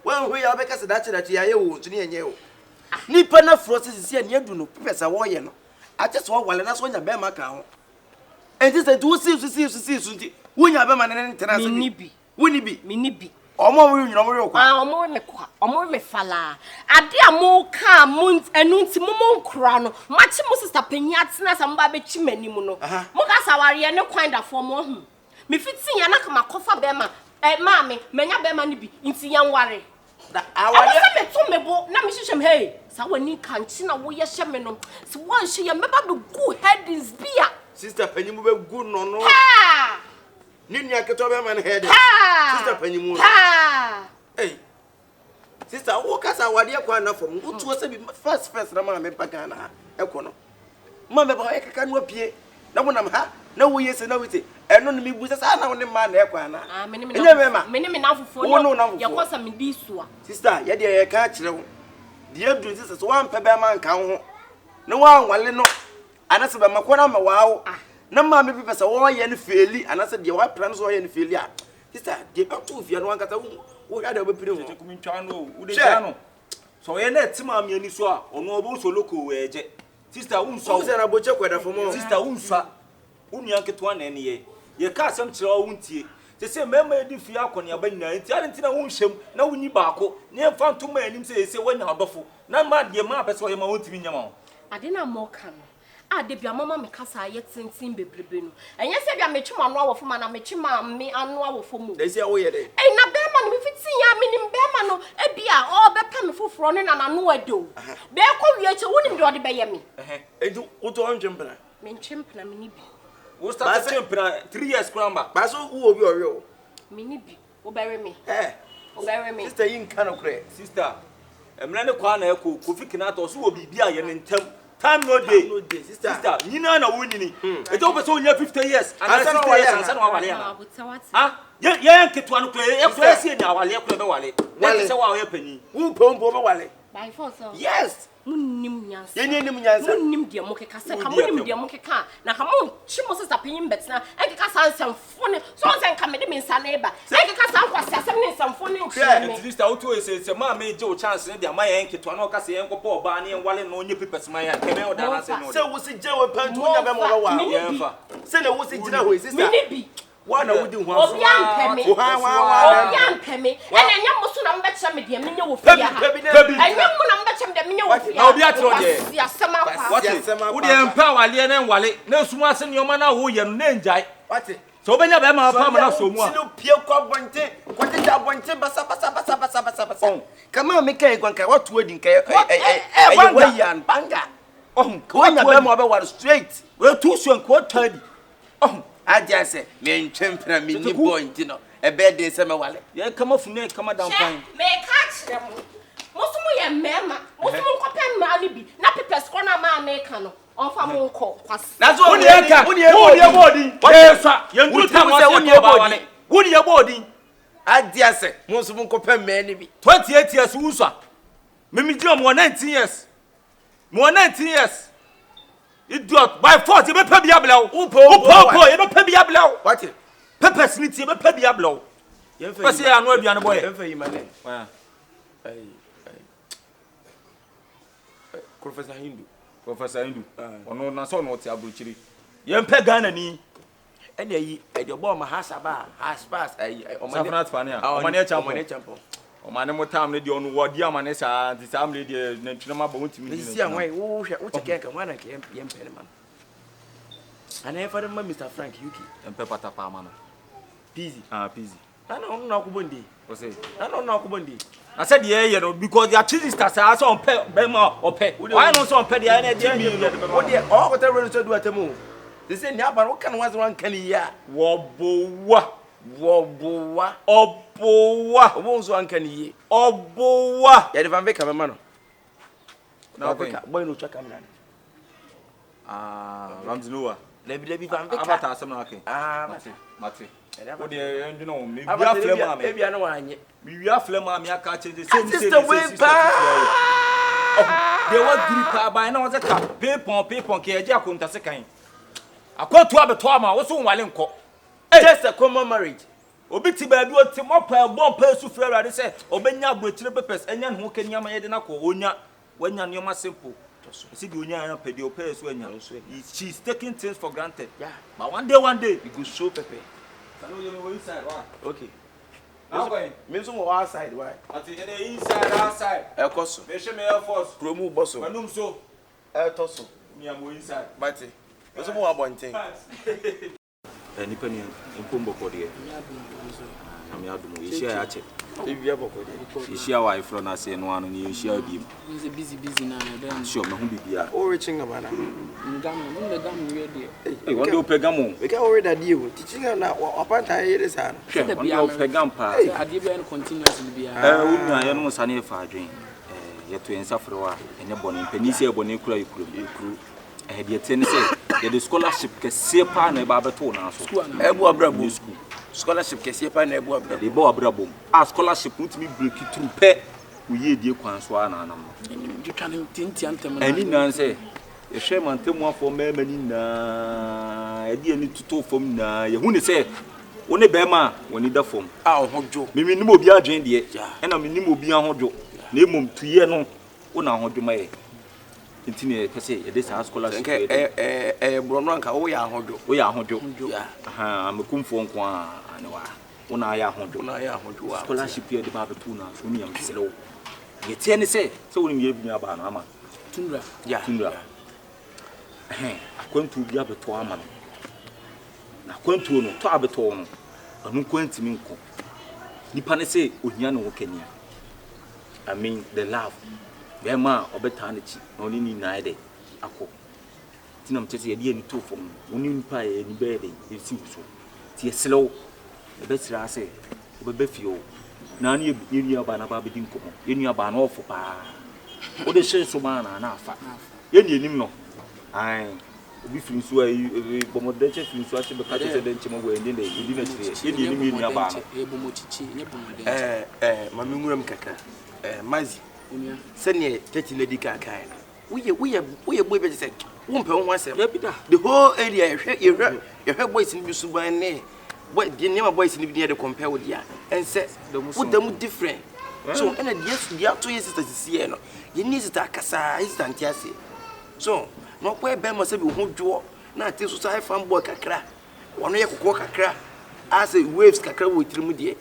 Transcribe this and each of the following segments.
When we are because that ya wo tuni enye o. Nipa na frost sisi ene adu no pesa wo ye no. Ache so wale na so nya be maka ho. Enti se du si nti wonya be ma ne ntena so ni. Woni bi. Mini bi. Omo wo nyina mo rekwa. Ah omo me kwa. Omo me fala. Ade a mo ka mo enu nti mo nkura no. Machi mo sister panyi atena sa mba be chi mani mu no. Mo ka saware ne kwan da fo mo hu. Me fitin ya na kama kofa be ma. Maame, menya be ma ni bi. Nti yan ware. Da awale me to me bo na me hyehyem hey. Sa wani kanchi na wo ye hye me no. Se won hye ye meba be gu headings bia. Sister panyi mu be gu no. Ha! Nini aketo be man head. Sister panyi mu. Ha! Hey. Sister, wo kasa wade kwa na fom. Wo to se bi first na ma me paka na ekwo no. Ma me ba e kaka no apie. Na mo nam ha. Na wo yese na wite. Eno no mi bu sa na wo ne ma na ekwa na. Ah, me me na fofo no. Ye kosa me di so a. Sister, ye de ye ka kire wo. De edu sister so wan pe be ma nka ho. Na wan wale no. Anase be makona ma waawo. Na ma me pepesa wo ye ne feli anase de wa plan so ye ne feli a. Sister, de ba to fia no wan kata wo ya de obepire ho. Tekumi ntwa no, wo de ja no. So ye na etima me ani so a, ono obo so loko we eje. Sister, unso. Wo se na boche kweda fo mo. Sister, unso. Unu yanketo na ene ye. Ye ka asem kire wo untie. Se mema edi fia akone aba nyina nti ade nti na wo nhwem na wo nyi baako. Ne mfa ntoma anim se wanya adofo. Na ma de ma pese wo ye ma wontimi nyama wo. Ade na mo kan. Ade bia mama me kasa ye tintin bebrebe no. Enye se bia me twema no awofo ma na me twema me anu awofo mu. Dey say wo ye dey. Na be ma no me fitin ya me nim be ma no e bia o be pa me foforo no na na no ado. Be ko wie che wonim de ode be ye me. Edu wo to onjempra. Me nchempna me ni bi. Wo start chempra 3 years kramba. Ba so wo obi ore o. Me ni bi. Wo bury me. Wo bury me. Sister yin kan okre. Sister, emra ne kwa na eko Kofi Kinata so wo bibia ye ne ntem. Time no day. Sister, nyina na wo nyini. Eto wo pese onya 50 years. And 60 years and sana wale na. Ah, ye nketwa no kle. E kwa sie nya wale kle be wale. Na se wa wo ye pani. Wo pompo be wale. By force. Yes. Munnim nyansa. Ye nim nyansa. Munnim de mo keka se ka munnim de mo keka na ka mo chi mo sister panyin betina e keka san samfo ne so san ka me de mensa na eba e keka san kwase asem ne samfo ne nchi me sister auto se ma me je o chance ne de ama ye nketo na o ka se ye nkopo oba ne wale no onye papers man ya keme o da na se no se wo se je we pantu nya be mo wa ye mfa se na wo se jina ho sister me bi wana wudi ho aso obi ampeme obi ampeme ene nya mo so na mbecha me de me nya wo fia ha enya mo na mbecha me de me nya wo fia na obi atro de ya sema kwa wo de empa wale ne wale na suma ase nyoma na wo ye no na njai wate so obenya be ma pa na so mu a sinu pie kwa bonte kwate ja bonte basa kama me kai gwanka watu odi nka we yan banga ko nya be mo be war straight we tu so nko tadi adia se me ntwempra me ni point no e be de se me wale ye kama fune kama dampan me ka kire mo mosumu ye mema mosumu nkope ma ni bi na pepes ko na ma na ka no onfa mo nko kwase na so woni enka woni ye bodi yesa ye ndu tam wase woni ye bodi woni ye bodi adia se mosumu nkope ma ni bi 28 years wusa mimi di mo 19 years mo 19 years idiot by force you be pay bia blaw upo you be pay bia blaw what pepes ni ti you be pay bia blaw ye fa se anu aduane boy ye fa yi mane ai Professor Hindu ono na so no ti aburuchiri ye mpe Ghana ni ene yi e de bo ma hasaba haspas ai omane Fania omane champo omane motam ne de ono wodi amane sa ti sam le de na twema ba wontimi ni si anwai wo hwe wo cheke ka wana ke ye mpe ne man ana e fa de ma Mr Frank Yuki mpe pata pa ma no busy busy ana ono na kubondi o say ana ono na kubondi I said yeah no because their sisters are so on pay be ma o pay why no so on pay there na dey me o dey o go tell run so do atemu they say ni aba no kan one kan ya wo bowa obo so an kan yi obowa ya de van be ka mama no na boy no chaka mna Ramzi Noah lebi van be ka abata asem na okay mate o de endu no me bia flem am e bia no wanye me wia flem am ya ka change say sister we pa they want grip by na won ka pepon ke eje akonta se kan akoto abeto ama wo so wale nko just a common marriage Obi ti ba bi o ti mo pa bon pa su frɛ Awurade sɛ obenya abrochire papers enya ne ho kania ma ye de na ko onya wanya ne ma simple. See the onya pe de o pa su anya. She's taking things for granted. Yeah. But one day you go show Pepe. Can you go inside? Why? Okay. Okay. Me so go outside why? At the inside outside. E koso. Me she me air force. Promo bosso. Manum so. E toso. Me am go inside. Bati. Me so mo abonten. Nipa ni nkombo ko de. Am ya dum ye share ya che. Ebia boko de. Ye share wa ifro na se no anu ni ye share bi. He's a busy na then. Sure me hu bibia. O reaching abana. Ngam we dey. Eh won do pegamo. We can already dey o. Teaching na opanta here is an. Won do pegam pa. Ade be continuously bia. Wonu aye no sane fa adwen. Ye to ensafro a enye bone panisi e bone kura ikuru. De ten say the scholarship kese pa na ba beto na so. Ebu abrabo school. Scholarship kese pa na ebu abrabo. De bo abrabo. A scholarship mutimi break through pe we die kwan so ana nam. Twitwa tinti antem na. Ani nan say ye hwe mantem afo mema ni na e de ani tuto fom na ye hu ne say woni be ma woni da fom. A ohojo. Mimi nim obi adwen de e na mi nim obi ahojo. Na emom tuye no wona ahojo ma ye. Intine pese ye de sa scholarship brono anka wo ya ahodo aha mekumfo nko a ne wa wona ya ahodo wa scholarship ye de ba betu na so ni am selew ye tie ne se woni me ebia ba no ama tunra akwantu bia beto ama no na akwantu no to abeto no anu kwantimi nko nipa ne se ohia ne wo kania I mean the love Bema obeta na chi na oni ni na de akọ tinam tese ye de ni to fom oni nipa ye ni be de ye si so ti eslew e be sira ase o be fio na ni nua ba na ba be din komo ye nua ba na ofo pa o de hye so ma na afa ye ni enim no ai obi firi so ai bomo de che firi so a che be ka che de nche mo we ndi na edi na chire ye ni enim ye nua ba no e bomo chichi ye bomo de mami nguram kaka mazi senior church lady kakai we boy be say won pe won asem the whole area you boys in bisuban ne boy the name boys in be dey compare with dia and say with them different so and the 2 years sisters is here no you need to akasa instant ase so no boy be mo say be ho dwo na te so sai fan boy kakra wono ye kokko kakra as waves kakra wo trimu de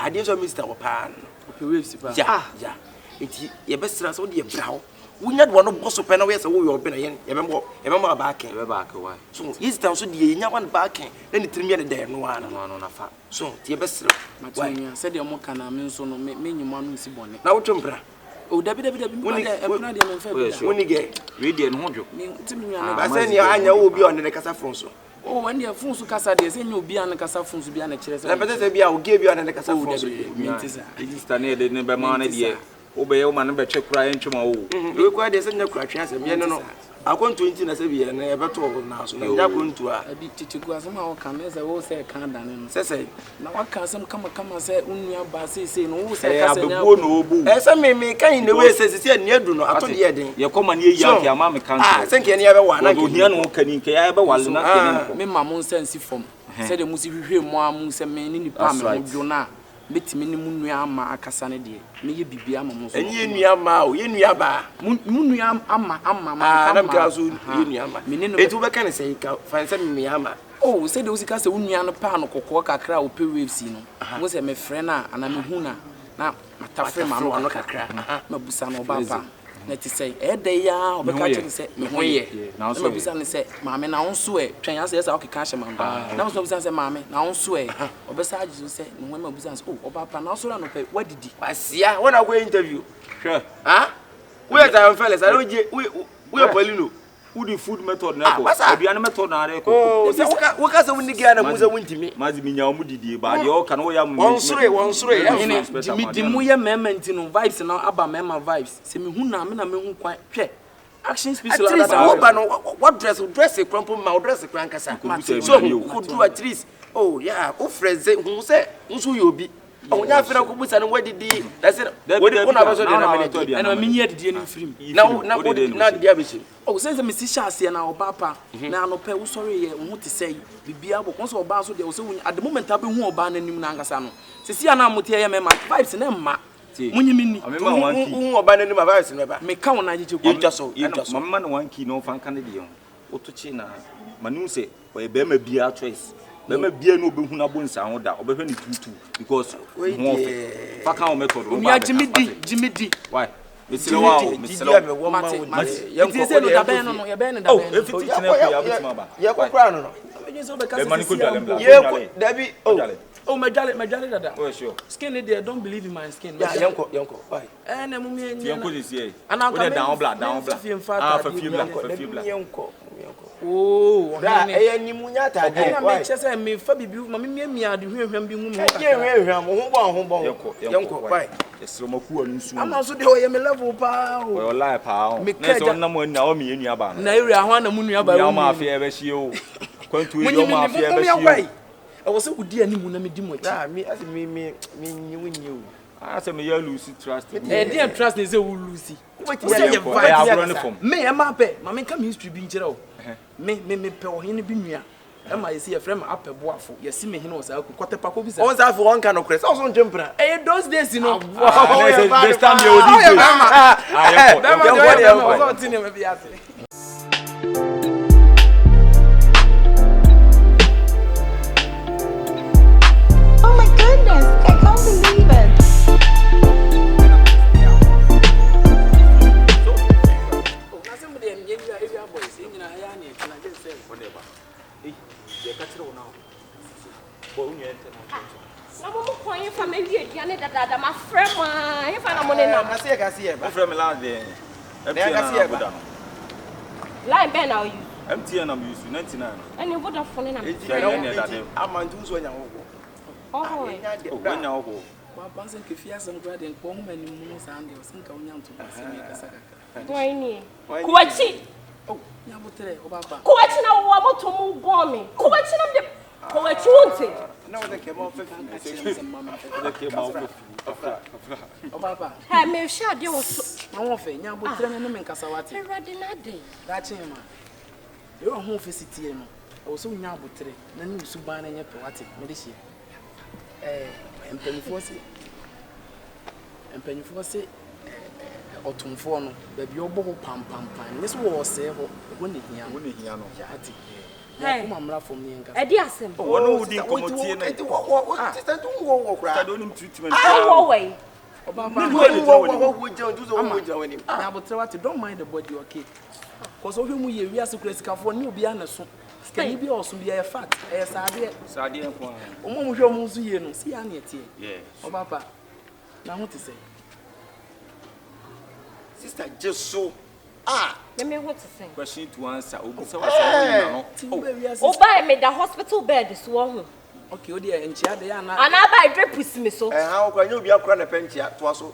ade so Mr. Wapan waves pa ja enti ye besra so de brawo wunya do no boso pe na we se wo yo be na ye memo back why so is down so de nya one back na ni trim ye de no ana no na fa so ti ye besra matunya se de mo kana me nso no me nyima no nsi bone na wo twempra o dabi woni empna de me fa bi woni ge we de no hojo me timi nwa ba se ni anya wo bi on de kasa fon so oh when de fun su kasa de se nya obi an kasa fun su bi an kire se na pete se bi a o ge bi on de kasa fon so mentisa register ne de ne be ma na de obeye wo ma ne be twe kura ye ntwema wo we kwa de se nya kura twe asem ye no akonto nti na se bi ye na e beto wo na so na nya konto a abi titiku asem a wo kan na se wo se kan dane no se na wa kan asem kama se unua ba se no wo se ka se nya abebuo no obu se me kan ne we se ania du no ato de ye den ye koma ne yi ake ama me kan so se nke ne ye be wa na ke ohia no kani nke ya be wale na kani me ma mo nsansi fom se de musi hwehwe mo amu se me ni nipa me ho na betimi ni munua ama akasa ne de me ye bibia ama mo so enye nua ma o ye nua ba munua ama na mka so ye nua ma etu be kan se ka fansa me ama oh se de usika se unua no pa no kokko kakra o pe waves no mo se me frɛ na ana me hu na matafre ma no kakra mabusa no baba na ti say e de ya obeka che se me ho ye na mabusa ne se maame na wonso e twen ya se o keka hye mamba na mabusa se maame na wonso e obesa agizo se me ho mabusa se oh obapa na so ra no pe wadidi asia wona go interview sure we are time fellas I don't we Paulino who the food method na ko aduane method na re ko oh se wo ka se wonni ga na mu se wontimi mazi minya o mudidi ba de o ka no ya mu won sure di mu ye mementi no vibes na aba mema vibes se me hu na me hu kwan hwe action speech la da wo ba no what dress crumple ma dress krankasa so who do at least oh yeah o freze hu se nso ye obi Oh, nya fira ko busa no wadidi. That's it. What do na so dey na me? And me here dey no free. Na dey abishi. Oh, since me si shase na oba pa na no pe wo sorry ye wo te say bibia bo konso oba so dey wo say at the moment abi hu oba na nim na angasa no. Sisi ana motie ye me ma vibes na ma. Munyi minni. Hu oba na nim vibes na ba. Me ka wona jeje ko. Yintwaso. Mama na one key no fan kan dey yon. Otochi na manu say we be ma bia choice. Be ma bia no be hu na bonsa ho da. Obehwe ni tutu because ho fa kan o method. Mi a Jimmy. Why? Mr. Wow, Mr. Oh, my dada. Oh, sure. Skin there, don't believe in my skin. Yeah, yanko. Why? And yanko is here. And I'm down black. For few black. Oh, eh nyimunyata dey. Why? Say me fa bibi, mama me ade hwehwam bi mu mu. Yanko. Why? Esro maku anu su. Am also dey o ye me level pa o. We lie pa o. Na so na mo na o me enu aba no. Na area ho na mu nu aba. Ya ma afia be hie o. Kwantu e yo ma afia be hie. I was so good animu na me di mo chi. Ah, me as me nyiwu. I say me ya lose trust. Dey trust dey say we lose. Me e ma pe, ma me come history bi nkire o. Me pe o hene bi nua. E ma yesi e frem apeboafo. Yesi me hene o sa kotepa ko bi sa. On sa for one kind of crest. Also jempra. Those days no. This time you odi. Oh my goodness, I can't believe it. My friend, if I'm I see it. My friend last day. Line Ben now you. MTN I'm used to 99. And you would have fallen out. I'm on two so young. Oh, when now go. Bansen ke fiasem grade nko ho mani mu no sande o sinka onya nto ase me kasa kaka. Why ni? Kuwachi. Oh, nya botere obaba. Kuwachi na wo moto mu bo me. Kuwachi na me. Kuwachi wonte. Na wo take mo fe obaba. Ha me hwa de wo so. Na wo fe nya botere ne me nkasa wate. Erade na de. Da chi ma. E wo ho fe sitie no. O so nya botere na ne su ban na nya pe wate me de hie. Empanifo se otumfo no ba bi obo ho pam ne so wo se ho wo ne hia no ya ati ya kuma mra fom ne nka edi asem wo no wudi komotie na wo sister tu wo kra ka do nim treatment wo we oba ma wo je ndu so wo je wani na botre wate don't mind the body okay cause wo hwemu ye wiase kura sikafo ne obi ana so skani bi oso bi e fat e sade nko omo hwe omo so ye no si ya na etie oba pa na ho te say sister Jesu let me what to say question to answer obi say no o buy me the hospital bed so ho okay o dey enchia dey ana buy drip me so ha kwa nya obi akura na penchia to aso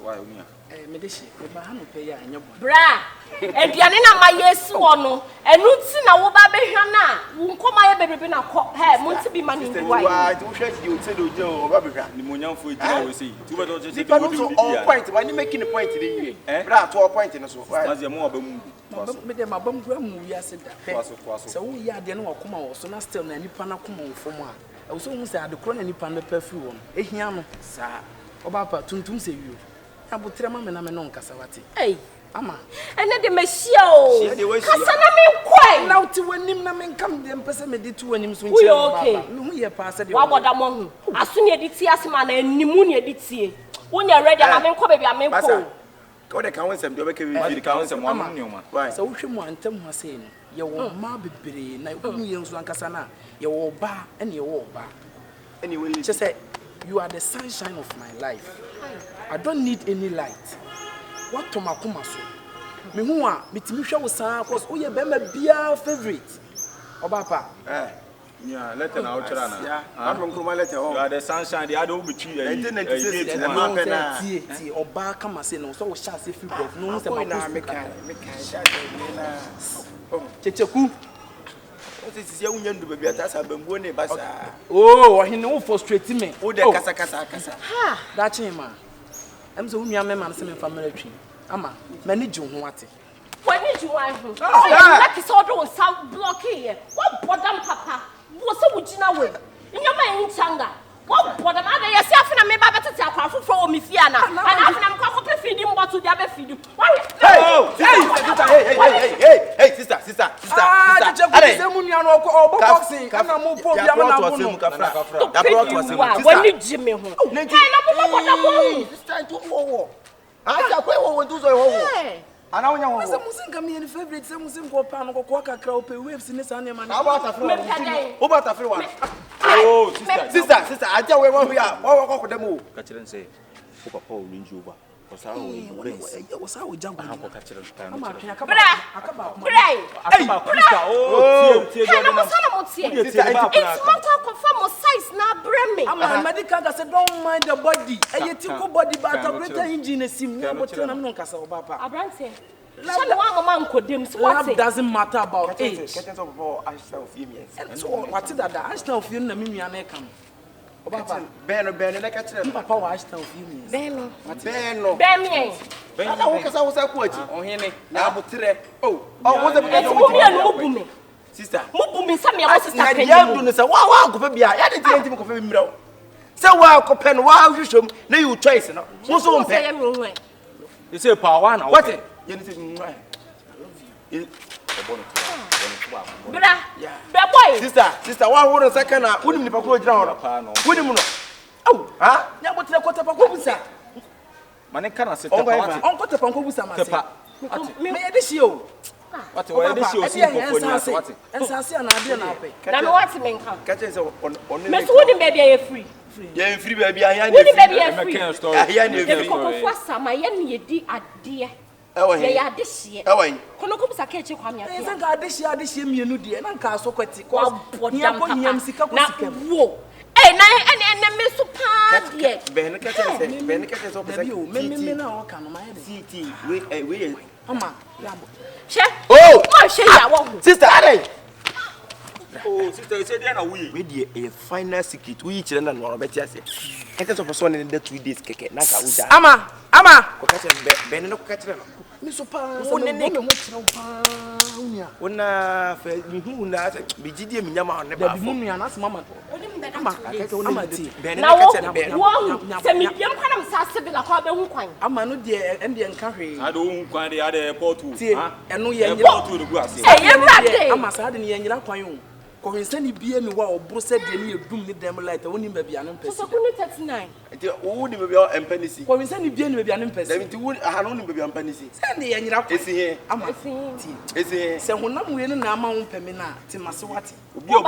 why onia me dey she me ba ha no pe ya anya bo bra eduane na ma yesi wo no enu ti na wo ba behwa na wo nkoma ye bebrebe na ko he mo nti bi ma ni why wa ti wo hwe di o se do je o ba behwa ni monyamfo ejina we say tu be do je di all point when you making the point dey bra to all point no so why as mo ba mu me dey ma bam gura mu wiase da so wo ya de no wakoma wo so na still na nipa na koma wo fom a wo so mu say ade kro na nipa na pa fi wo no ehia no sa oba pa tuntum se wi o abotre ma me na me no nkasa wate ama ene de mehia o kasa na me kwai na uti wanim na me nkam de mpese me de tu wanim so nche baba me hu ye pa se de wa boda mo hu aso ne de tie asema na animu ne de tie wonya ready na me nkọ baby a me nkọ ko de kan wonsem de obeke bi kan wonsem wa mo ma so wo hwe mu antem ha se no ye wo ma bebre na hu ye nso ankasa na ye wo ba ene ye wo ba anyway she say you are the sunshine of my life I don't need any light what to makoma so me hu a metimi hwe wo san cause wo ye be ma bia favorite oba pa yeah letter na ochra na yeah from letter you are the sunshine the other be tree ti oba kama say no so wo sha say free prof no se ma na me kai checheku This is young baby. That's a bamboo basa. Oh, he no frustrate me. Oh, the kasa. Ha. That man. I'm so young man some family tree. Ama, many June what? When did you want him? Oh, that is all those sound block here. What bottom papa? What's up with you way? In your mind, Changa. What bottom are they? Yourself and me about to tell her for me, Fiana. And I'm going to feed him what to the other feed you. Hey, sister. When you Jimmy home. And I want some Muslim favorite, some Muslim go pan or walk a crowd, pay waves in this animal. about a free one. Oh, sister, I tell you where we are. Walk with the move. Catch and say, Papa will ring you over. Was how we jump on catch and I'm medical that said, don't mind the body. And you took a body, but a greater engine is seen. Love doesn't matter about age. And so, what's that? I still feel the Mimi and Ekam. Ben, like I said, Papa, I still feel me. Ben, sister. So wow, copen, wow, you show me you choice. You say power now. What it? Sister, one word second, wouldn't you go down? Wouldn't you know? Oh, huh? Now what's the quarter of Man, can I sit on quarter of Uncle May I this you? What this you see? And Sassy and I didn't pay. Now what's the main catch us on Miss Woody baby free. Yeah, free baby. I hear baby free. Story. I hear some my enemy dear. Oh, yeah, this year. Oh, Konokum Sakechi Kwamia. Isn't God this year, you knew dear, and Castle Quetti. Whoa. And Miss Supan, yes, Benicate is over you. Maybe now come my city. We, Mama. Oh, sister. Oh, sister, said, yeah, we did a final secret. We each and one of it. Yes, I can of one in the 2 days. Ama, Ben no catch them. Miss Supan, when I who not be GD Yama never moon and ask Mamma. I'm a new dear Indian country. I don't find the other airport to and no, yeah, to the grass. I'm a sad in the Angela Quayum. Coincidentally, be a while, Bruce said, you doom them like the winning baby and person. 39. Only maybe and penny. Coincidentally, be an person. I had only baby and penny. Send the Angela. Is here. I'm a thing. Is here. So when I'm winning a mount Pemina, Timaswati. What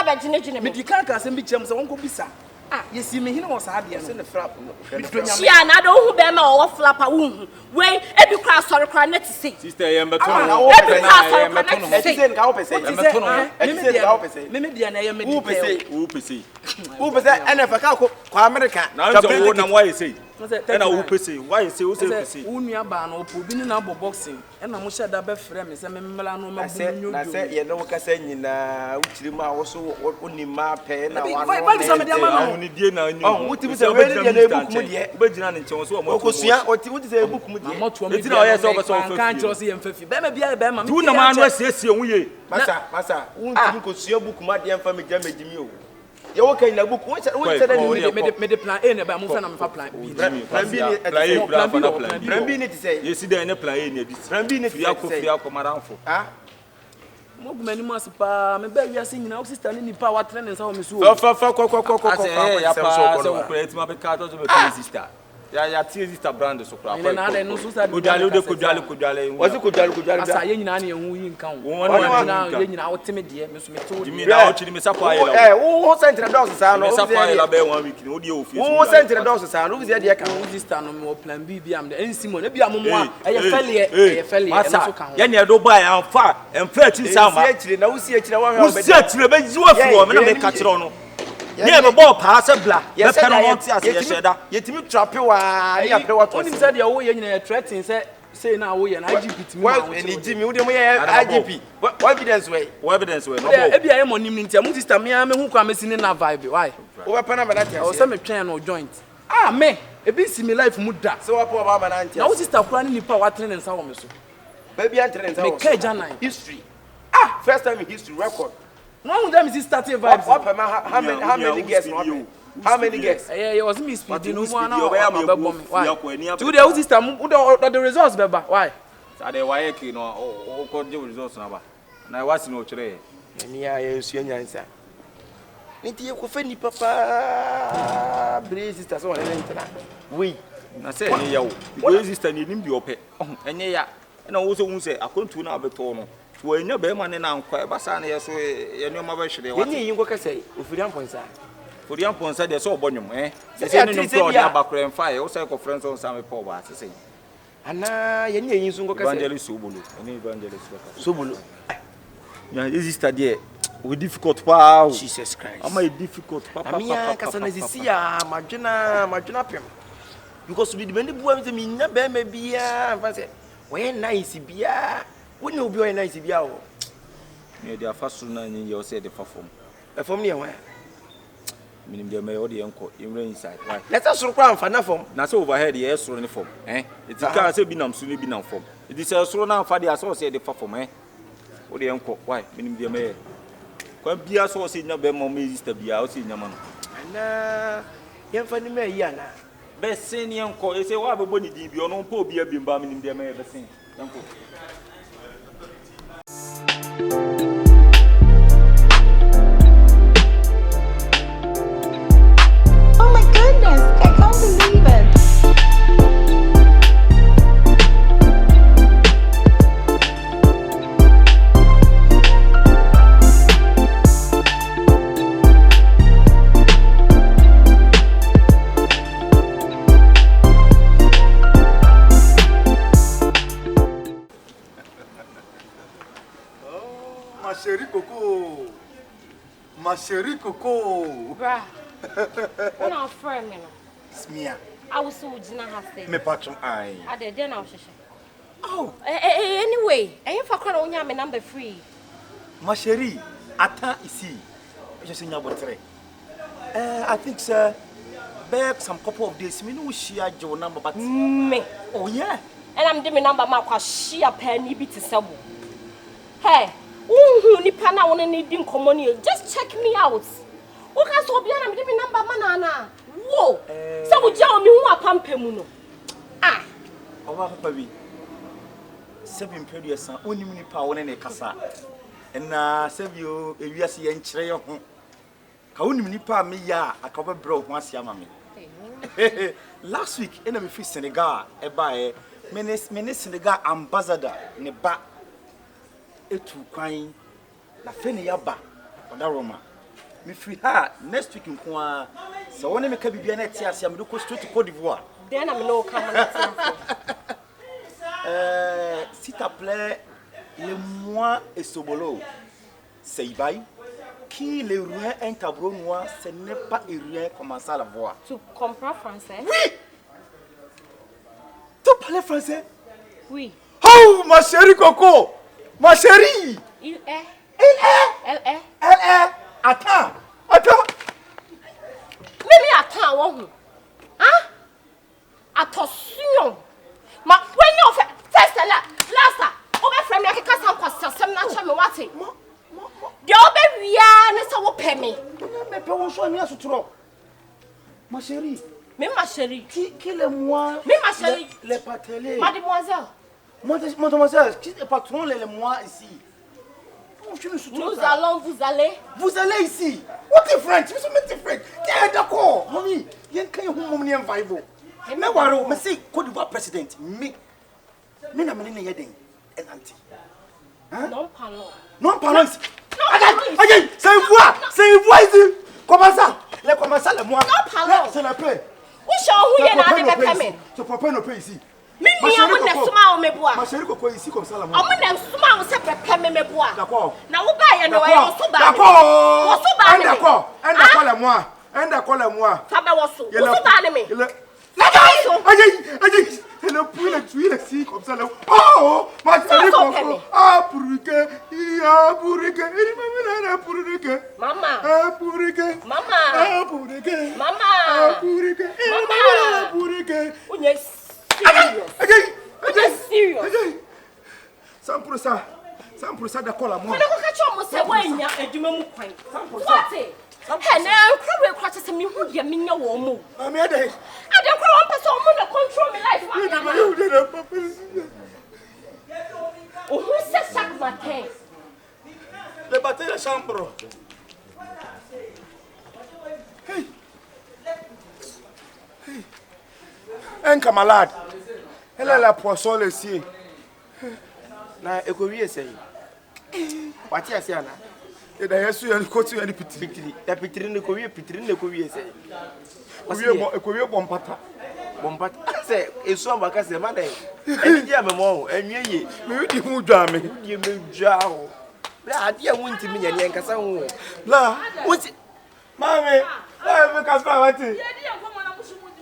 about Ginny? You can't ask him be chums and Uncle Bisa. Ah, you see me, he was hardly in the flap. Yeah, I don't know them or flap a wound. Wait, every class or a cry net to see. Sister, I am a and I will say, why is it? Uniaban or Pubin and boxing, and I'm sure that best friend is a Melano. I said, you know, Cassandra, which you also only my pen. Only dinner, what is a very book, but you chose what is a book? I'm not to me, can't just see him 50. Maybe I am two man was yes, you Massa, who could see a book, my dear family damaging you. You're okay in the book. What's made the plan in about moving on plan B. Say, you see, there in a plan. Plan B, you come around for. Ah, many months, maybe we are singing our sister in the power train and so on. Sister. Yeah, sister brand so crap. And I know Kujali. Was it Kujali? As I who in count. One now, timid dear, Miss Metro. You mean now, Chimney Sapphire? Who sent the dogs? Who sent the dogs? Who's the account? This time, more plan B. I'm the Simon. Maybe I'm one. I fell. Yanya do buy and far and 13 summer. Actually, now see it. Who said to the bed you are catch on? Yeah, ball pass a black. Yes, I said, you trap you. I said, you're threatening, said, say now we an IGP to me. Well, and Jimmy, we don't IGP. What evidence way? What evidence way? Ebi I am on him into sister me am who come in na vibe. Why? Over Panama that. O say me train no joint. Ah me, e be see me life muda. So what poor mama na now sister plan nipa wa train nsa wo me so. Baby and train nsa. Me ka jana history. Ah, first time in history record. No one them is starting vibes. How many guests? How many guests? Yeah, it was me speeding. No one why? Today, who sister? The results, beba. Why? Ade KYEKYEKU no o ko je results na ba. Na wasi no kire. Ni ya yesu nyansa. Nti ye ko fa ni papa. Bre sister so wala ntina. We. Na say ni ya wo. Bre sister ni nim bi ope. Enye ya. Na wo so hu say akontu na abeto no. To anya be ma ne na nkwa ba sa na ye so ye no ma ba hwere wa. Enye yin ko kase ofiri amponsa. For the amponsa de so obonwom say no no na bakra mfa ye wo say ko friends on sam pe oba say ana yenye yin so ko kase evangelist obolo any evangelist sobolo ya sister there we difficult pa Jesus Christ am I difficult papa amia kasa na sisi ya madwena pem because we depend bu am say me nya be ma bia mfa say we nice bia we no obi o nice bia o me dey afaso na nyi ye say dey perform perform ne wa minim dey me o dey enko inside why let's us kura amfa na form na say overhead ye soro ne form it can say bi nam so ne bi nam form it is soro na amfa dey so say dey perform o dey enko why minim dey me kwa bia so say nya be mo me sister bia o say nya ma no ana yemfa ni me yi ana be sen ne enko e say wa be boni din bi ono mpa obi abi mba minim dey me be sen enko. Oh my goodness, I can't believe it. Ma chérie Coco. Ma chérie Coco. Bra. When I friend me no. Smia. I was so jina ha say. Me patron ai. I dey then I sheshe. Oh, Anyway, and for kwana onya me number free. ma chérie, attends ici. Je suis Nyabotre. I think sir, back some couple of days, me no share your number but Me. oh yeah. And I'm doing number ma kwa share penny bi te sabo. Hey, uhu ni pana wona need nkomo ni. Just check me out. Oka so bia na me dem number manana. Wo. So wo ja o mi hu apampemu no. Ah. Owa papa bi. 7 period onim ni pa wona ne kasa. Na sebio ewiase ye nkyere ye ho. Ka onim ni pa me ya akaba bro ho asia ma me. Last week ena me fi Senegal e ba e me Senegal ambassador ne ba etu kwan na fe ne yaba oda Roma. Me free ha next week nko a so wona me ka bibia na ti asia me do ko straight to Côte d'Ivoire. Then I'm no come na. S'il te plaît, le moi et Sobolo, c'est Ibaï. Qui le rien un tableau noir, ce n'est pas rien commencer à la voir. Tu comprends français? Oui! Tu parles français? Oui. Oh, ma chérie Coco! Ma chérie! Il est. Elle est. Attends! Maybe attends, won't. Hein? Attention! Ma when you first last over from me ka sam kwasa sam na cha me wate. De obe wia ne se wo pe me. Mais pas on choix, ma chérie. Me ma chérie. Qui est moi? Me ma chérie. Les patelés. Mademoiselle. Mademoiselle, qui est patron les moi ici? Nous allons vous aller. Vous allez ici. What is French? Vous êtes French. Tiens d'accord. Mommy, il y a quelqu'un qui m'a mis un vibe. Mais voilà, mais c'est Côte d'Ivoire président. Mais na menine yeden en anti. Hein? Non parlons. Non parlons ici. Aïe, c'est une voix ici. Comment ça? Le moi. Non parlons. C'est la paix. Où sont où na de paiement? Tu peux pas nous payer ici. Mi amu na suma o meboa. Ma chérie Coco ici comme ça la moi. Amu na suma o se paiement meboa. D'accord. Na wo ba ye no e wo so ba. D'accord. Wo so ba ni. D'accord. D'accord la moi. D'accord la moi. Fa be wo so. Wo so ba ni me. Aïe, elle a pris le tuile ici comme ça là. Yes. Serious. Samprusa da kola mo. When I catch you, must say, when you're a demon point. What? And I'm probably quite a me who you mean your woman. I'm here. I don't want to control my life. Oh, who says sack my thing? Le battere la chambre. Hey. Enka malad. Elle la poisson le si. Na ekowie sei. Wati ase ana. E da yesu ya kotu ya pitiri. Pitiri. Da pitiri ne kowie pitiri ne kowie sei. Ekowie bompata. Bompata. Se esu ambaka se ma dai. Eni dia memo, enwie ye. Me di hu dwa me. Die me dwa ho. La ade a wonti me nyane nkasa ho. La, Wonti mami, me kaspa wati.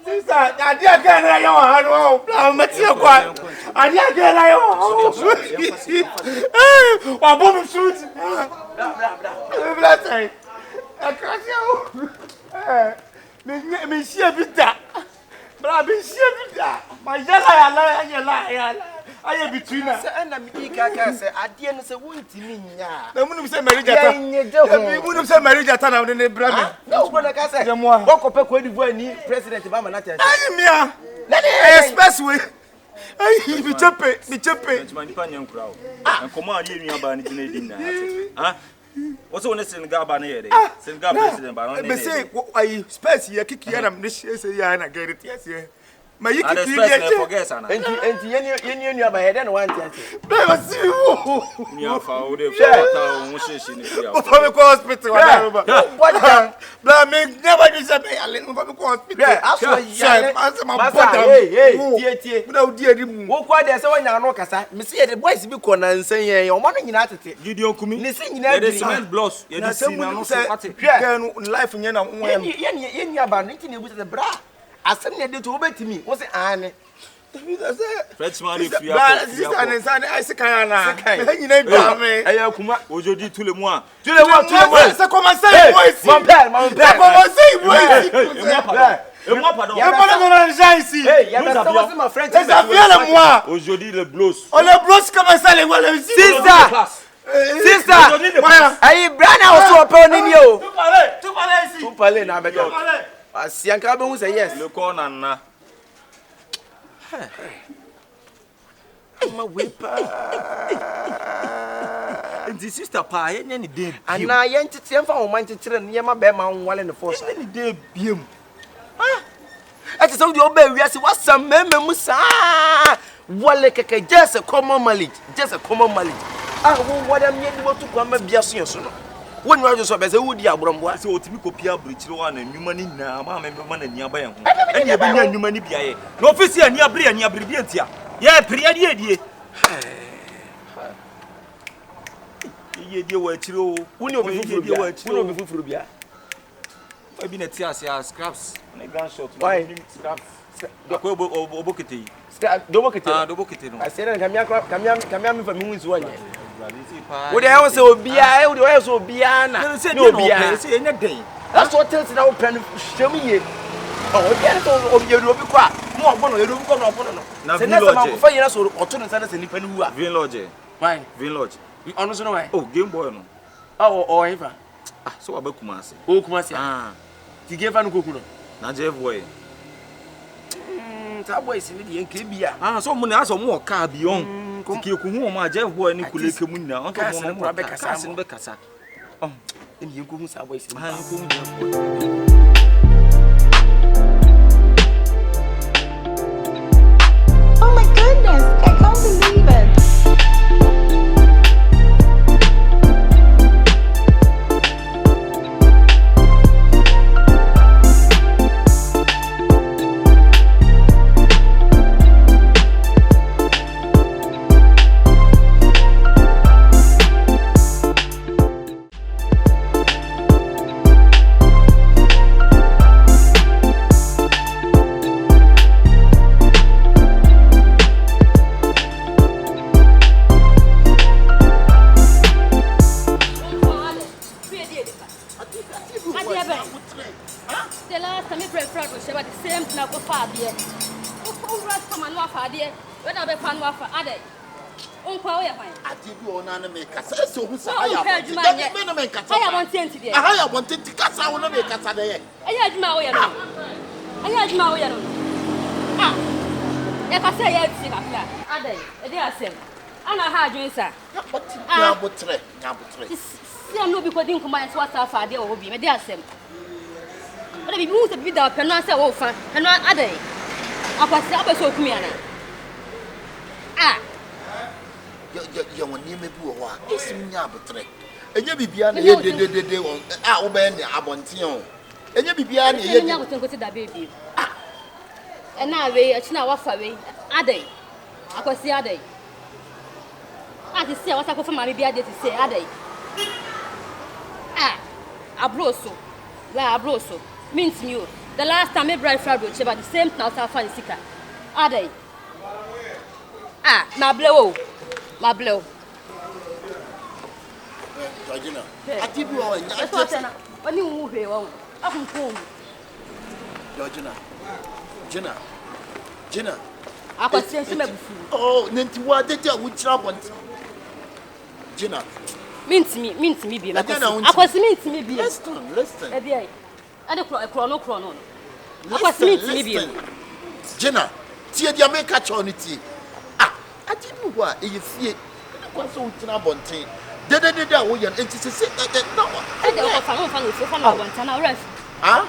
Sister, ade aka na yo hanu. La mati kwa. Ade aka na yo. Wa bom shoot. Bla say. Akasio. Me shia bita. Bra be shia bita. Ma yala ya. Aye between us. se ana mi kaka se ade no se wonti me nya. Na munum se marriage munum se marriage na ne bra me. Na wo na ka se. Wokope ko divu ani president ba ma na tete. Ani mia. Na ni expressway. Ai mi chepe. Ntuma nipa nya nkura o. Enkomo a ye nua ba ne gina edin na. Ha? What's on the Senegal ba na ye dey? Senegal president ba no ne. Be say ai space ye kiki ya na me say ya na get it yes ye. Ma yi kiki ye forget sana. Enti ye nua ba he dey no want ante. Be see wo. Ni afa o dey fata o mo sheshi ni ya. O fa me ko hospital wa ba. What? Bla me never do say be ale o fa me ko hospital. Aso ya. Ma bottom. Hey, tie. Bla o di adi mu. Wo kwa de se wanya no kasa. Me se ye the boys bi ko na nsan ye. O mo no nyina tete. Gideon Kumi. Ne se nyina the cement blocks. Ye dey see na no so ate. Can life nya na wo em. Ye nua ba no nti na ebu se bra. Asem ne de to obetimi. Wo se ane. Freshman if you are sister I say kan na. Me nyina ba me. Aya kuma. Ojodi tout le mois. Tu le vois. Ça commence à moi ici. Mon père. Ça commence à moi ici. Et moi pardon. Il y a pas de gens ici. Hey, ya ça c'est ma frère. Ça vient le moi. Aujourd'hui le blows. On le blows comme ça les voilà ici. Sister. Ayi brana oso ope onini o. Tu parles ici. Tu parles na be do. Asianka be hu say yes. Le corps nana. Ma wepa. Ndi sister pa ye nya ni dey. Ana ye ntete emfa wo man tetere ne ma be ma nwale ne force. Ni dey biem. Ati so di oba wiase wasam meme mu saa. Wale keke just a common knowledge. Ah wo wada me di wotu kwa ma bia so yeso no. Woni wa so be se wudi abromboa. Se otimi kopia brichire wa na nwuma ni na ma ma na nia ba ye ho. Eni e be nya nwuma ni bia ye. Na ofisi ani abre bi entia. Ye pria die. Ye die wa chire o. Woni obi fufuru bia. Obi na ti ase scraps. Na gunshot. Why? Scraps. Doko obokete. Dobokete. Ah, dobokete no. Asere kamia me fa mi hu nsu wanye. Wo de he so obia, wo de he so obia na. No obia. Se enya den. That's what tells na wo pen hwem ye. Oh, obia to obia do obi kwa. Mo ogbono ye do obi kwa no ogbono no. Na se na ma ko fa yina so oto no sana se nipa ni hu a. Vin lodge. Why? Vin lodge. Ono so no why? Oh, Game Boy no. Oh, Eva. Ah, so wa ba Kumasi. O Kumasi. Ah. Ti ge fa no koku no. Na Jeff boy. Ta boy si ni de enke bia. Ah, so mo na aso mo ka bi on. Ti ke ku hu o ma Jeff boy ni kuleke mu na. On to mo no be kasa. Oh, ni enko hu sa boy si. Ah, enko mu. Oh my goodness, I can't believe it. Over come and laugh at it. When I be fan laugh at it. Uncle, I did you on an America. So who's a I want to today. I wanted to cast out on America. I had my way. I had my way. If I say yes, I did. I did. And I had you, sir. See, I'm not because you come and swat off a day or be my dear Sam. But if you move the bit up and not say, oh, fan, and not a day. I was ever so clear. You want me to do what? It's me, but and you be beyond the day on our band, Abontion. And you be beyond the young to go to that baby. And now it's now off away. A day. I was the other day. I just say what I go for my baby to say a day. Abroso. La abroso. Means you. The last time I brought Fabio, she about the same now, I find sicker. A day. My blow. My blow. I give you all. When you move here, I'm home. Jenna. I was saying, oh, Nancy, what did you trouble? Jenna. Means me, be like I was mean to me, be listen. I don't chrono. I was mean to me, be Jenna. Tia, you make catch on it. I didn't know what you see. I was so bonting. Did we and it is no. I don't find with you from our one time rest. Ah?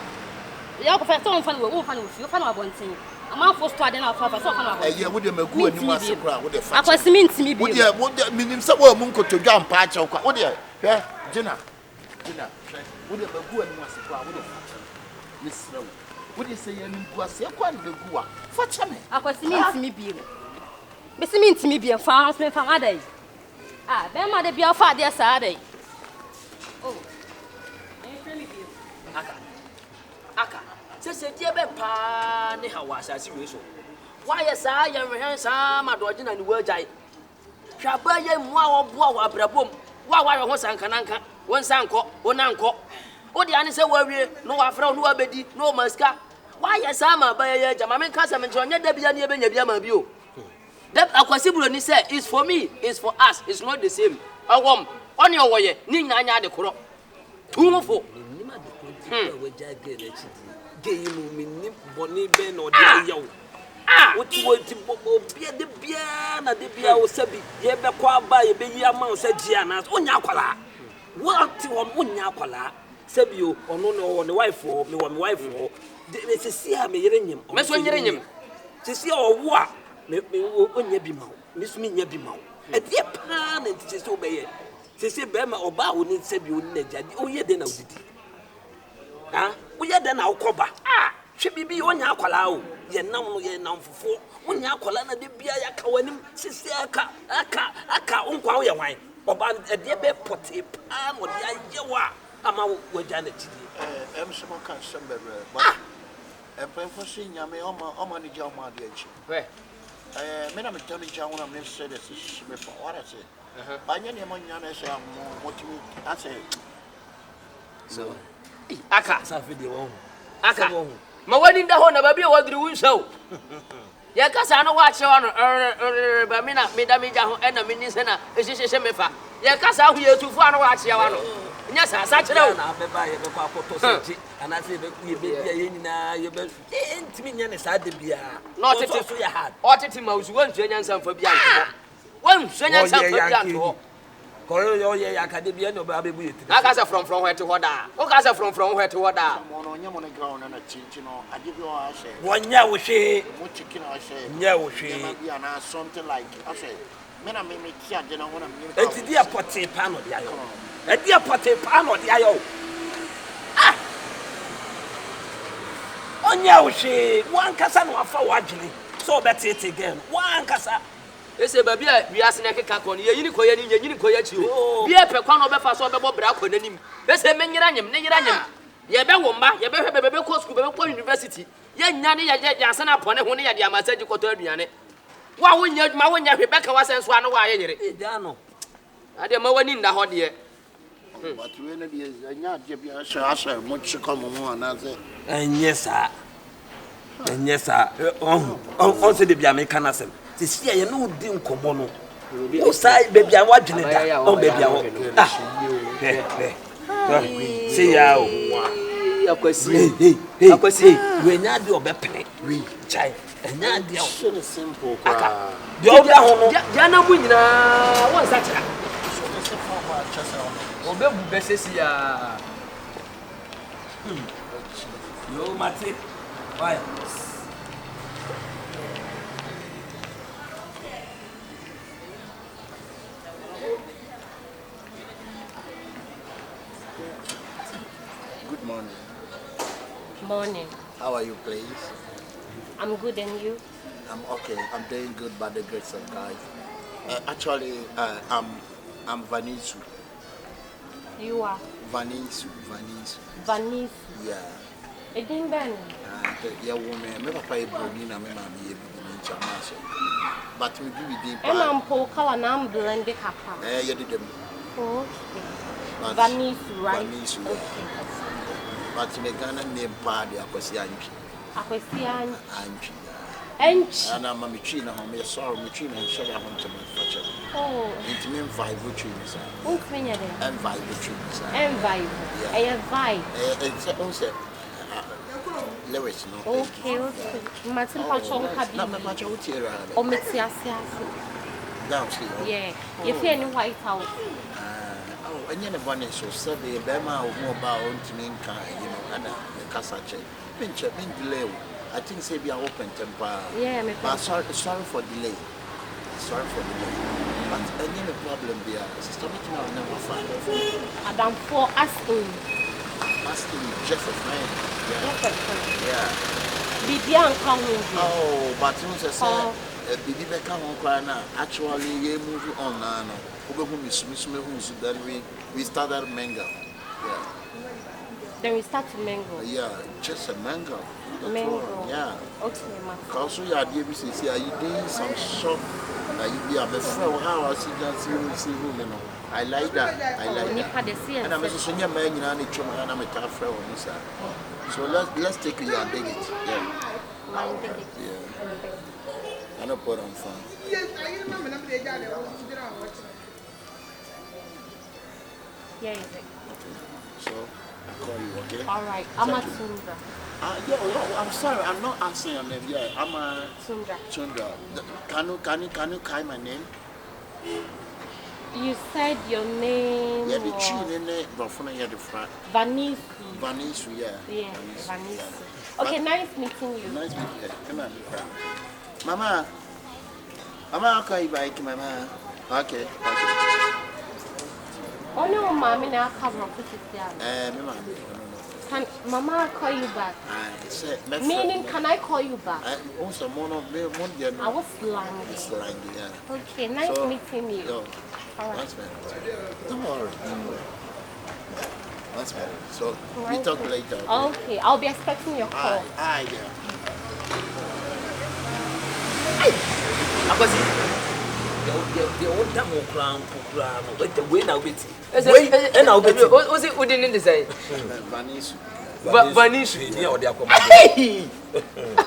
You have a phone from you from our one thing. I'm out for starting our father. So, I would have a good with the I was mean to me, would you want meaning somewhere Munko to jump patch or what, dear? Jenna, would have a good Miss Rowe. Would you say you was a quite the Gua? Fetch me. I was mean to me, be. Miss mean to me, be a farm's man from Ade. Then might be a father Saturday. Oh, Aka, says a dear pa, how was I see you so? Why, yes, I am handsome, a dodging and word I shall buy him wow, brabum. Why was Ankananka, one sanko, one uncle. Oh, the answer worry, no afro, no abedi, no masca. Why, yes, I'm a buyer, Jamaman Casam and John Debian Yabia. That Aquasibulani said is for me, is for us, it's not the same. A woman, on your way, Nina the crop. 2 4. Bonnie Ben or Dio. What you want to be the Biana, the Bia or Sebi, Yeba Quaba, a baby amount said Gianna, Unyaquala. What to one Unyaquala? Sebio, or no, on the wife for me, one wife for. They see how me hearing him. Miss when you're in him. To see or what? Me when you be mouth. Miss me, you be mouth. A dear pan and to obey it. To say Bema or Bow need Sebio in the jadi. Oh, yeah, then I'll do it. Ah, we are then our coba. She be on your collar. Ye now for 4. When your colana de Biaka when him, Sisiaka, Aka, unquire your wine. Or a dear bed potty pan or the Yawa. I'm out with Janet. I'm some kind of somewhere. And pray for seeing Yame on the John Mardiach. Where? Madam Tommy John, I'm never said this before. What I say. By any among your say, what you I say. So. Aka sa video Aka ma wani da ho na ba bi o wadiri wu so ya kasa no wa che wa no ba mi na mi da mi ja ho e na mi ni se na e hyehyehye me fa ya kasa hu ye tufu ano wa che wa no nya sa kire na be ba ye be kwa koto seji ana se be ku ye be bia ye nyina ye be ntimi nya ne sa de bia no tete so ya hard o tete ma usu won hye nya nsam fa bia nto won hye nya nsam fa bia nto Koyo ye academia no ba bebu yeti. Akasa from where to hoda. Okasa from where to hoda. Mono nya mono ground na chinchi no. Agibi o ase. Wonya wo hwe. Mo chicken o ase. Nya wo hwe. Ya na something like ase. Me na me ti ade na ho na me. Eti dia pote pa no dia yo. Eti dia pote pa no dia yo. Ah. Onya wo hwe. Wan kasa no afa wadwene. So better it again. Wan kasa ese ba bia wiase na keka ko ne yini ko ya ni nyini ko ya chi o bia pe kwa no be fa so be bo bra ko nanim ese me nyira nyem ne nyira nyem ye be wo mba ye be hwe be ko school be ko university ye nya ne ya ase na pone ho ne ya dia masaji ko to aduane wa wonya adwuma wonya hwe be ka wasen so anu wa ye nyire e da no ade ma wani nda ho de but we na bi nya de bia sha mo chi ko mo ana ze anye sa Yes, on say the Biamecan asem. This year, you know, didn't come on. You say, baby, I'm watching it. Oh, baby, see how. Hey, when you do a better, we child, and you are simple. The old Jana Winna, what's that? Oh, Bessie, no, Matty. Why? Good morning. Morning. How are you, please? I'm good, and you? I'm okay. I'm doing good by the grace of God. Actually, I'm Vanisu. You are? Vanisu. Vanisu. Yeah. It didn't bend. Yeah, woman. My papa is Brunina, my mommy is Chamaso. But we do it. And I'm Polka and I'm blended Papa. You did them. Okay. Vanisu, right? Vanisu. But in the Ghana name party, I was young. And I'm a machine, I'm a sorrow machine, and shall I want to manufacture. Oh, into me, 5 routines. And 5 routines. And vibe. I have vibe. It's also Lewis, no. Okay. Martin Patrol Cabin. Not much out here. Oh, Messias. Downstairs. Yeah. If you're in the White House. Oh, and you're one is so savvy, Bema or more about to me, and the Cassache. Pinch a big delay. I think say we are open temper. Yeah, but sorry for delay. Sorry for delay. But any problem there, sister, we can never find. Adam for asking just a friend. Yeah. Bibian come. Oh, but you say Bibi become on crying. Actually, we moving on now. Then we started mango. Yeah. Then we start to mango. Yeah, just a mango. Mango. Yeah. Okay, ma. Because we are DBC, are you doing some shop? You be a friend. How I see that you know. I like that. I like that. And I'm a senior man, you know, and I'm a tough friend on this side. So let's take you and dig it. Yeah. Yeah. I know put on fun. Yeah, is it? Okay. So I'll call you, okay? All right. I'm a Tundra. Yeah, I'm sorry, I'm not answering your name. Yeah, I'm a Tundra. Can you call my name? You said your name. Yeah, the chin in it, but from the front. Vanisu, yeah. Yeah, Vanisu. Okay, nice meeting you. Nice meeting you. Come on. Mama, I'll call you back, Mama. Okay. Oh no, Mommy, now cover up with Can Mama call you back? Meaning, can I call you back? I was slangy, yeah. Okay, nice meeting you. All right. Don't worry. That's fine. So, we talk later. Okay, I'll be expecting your call. Yeah. The old damn crown, but the way now it's and I'll be was it within the design? Vanish, or the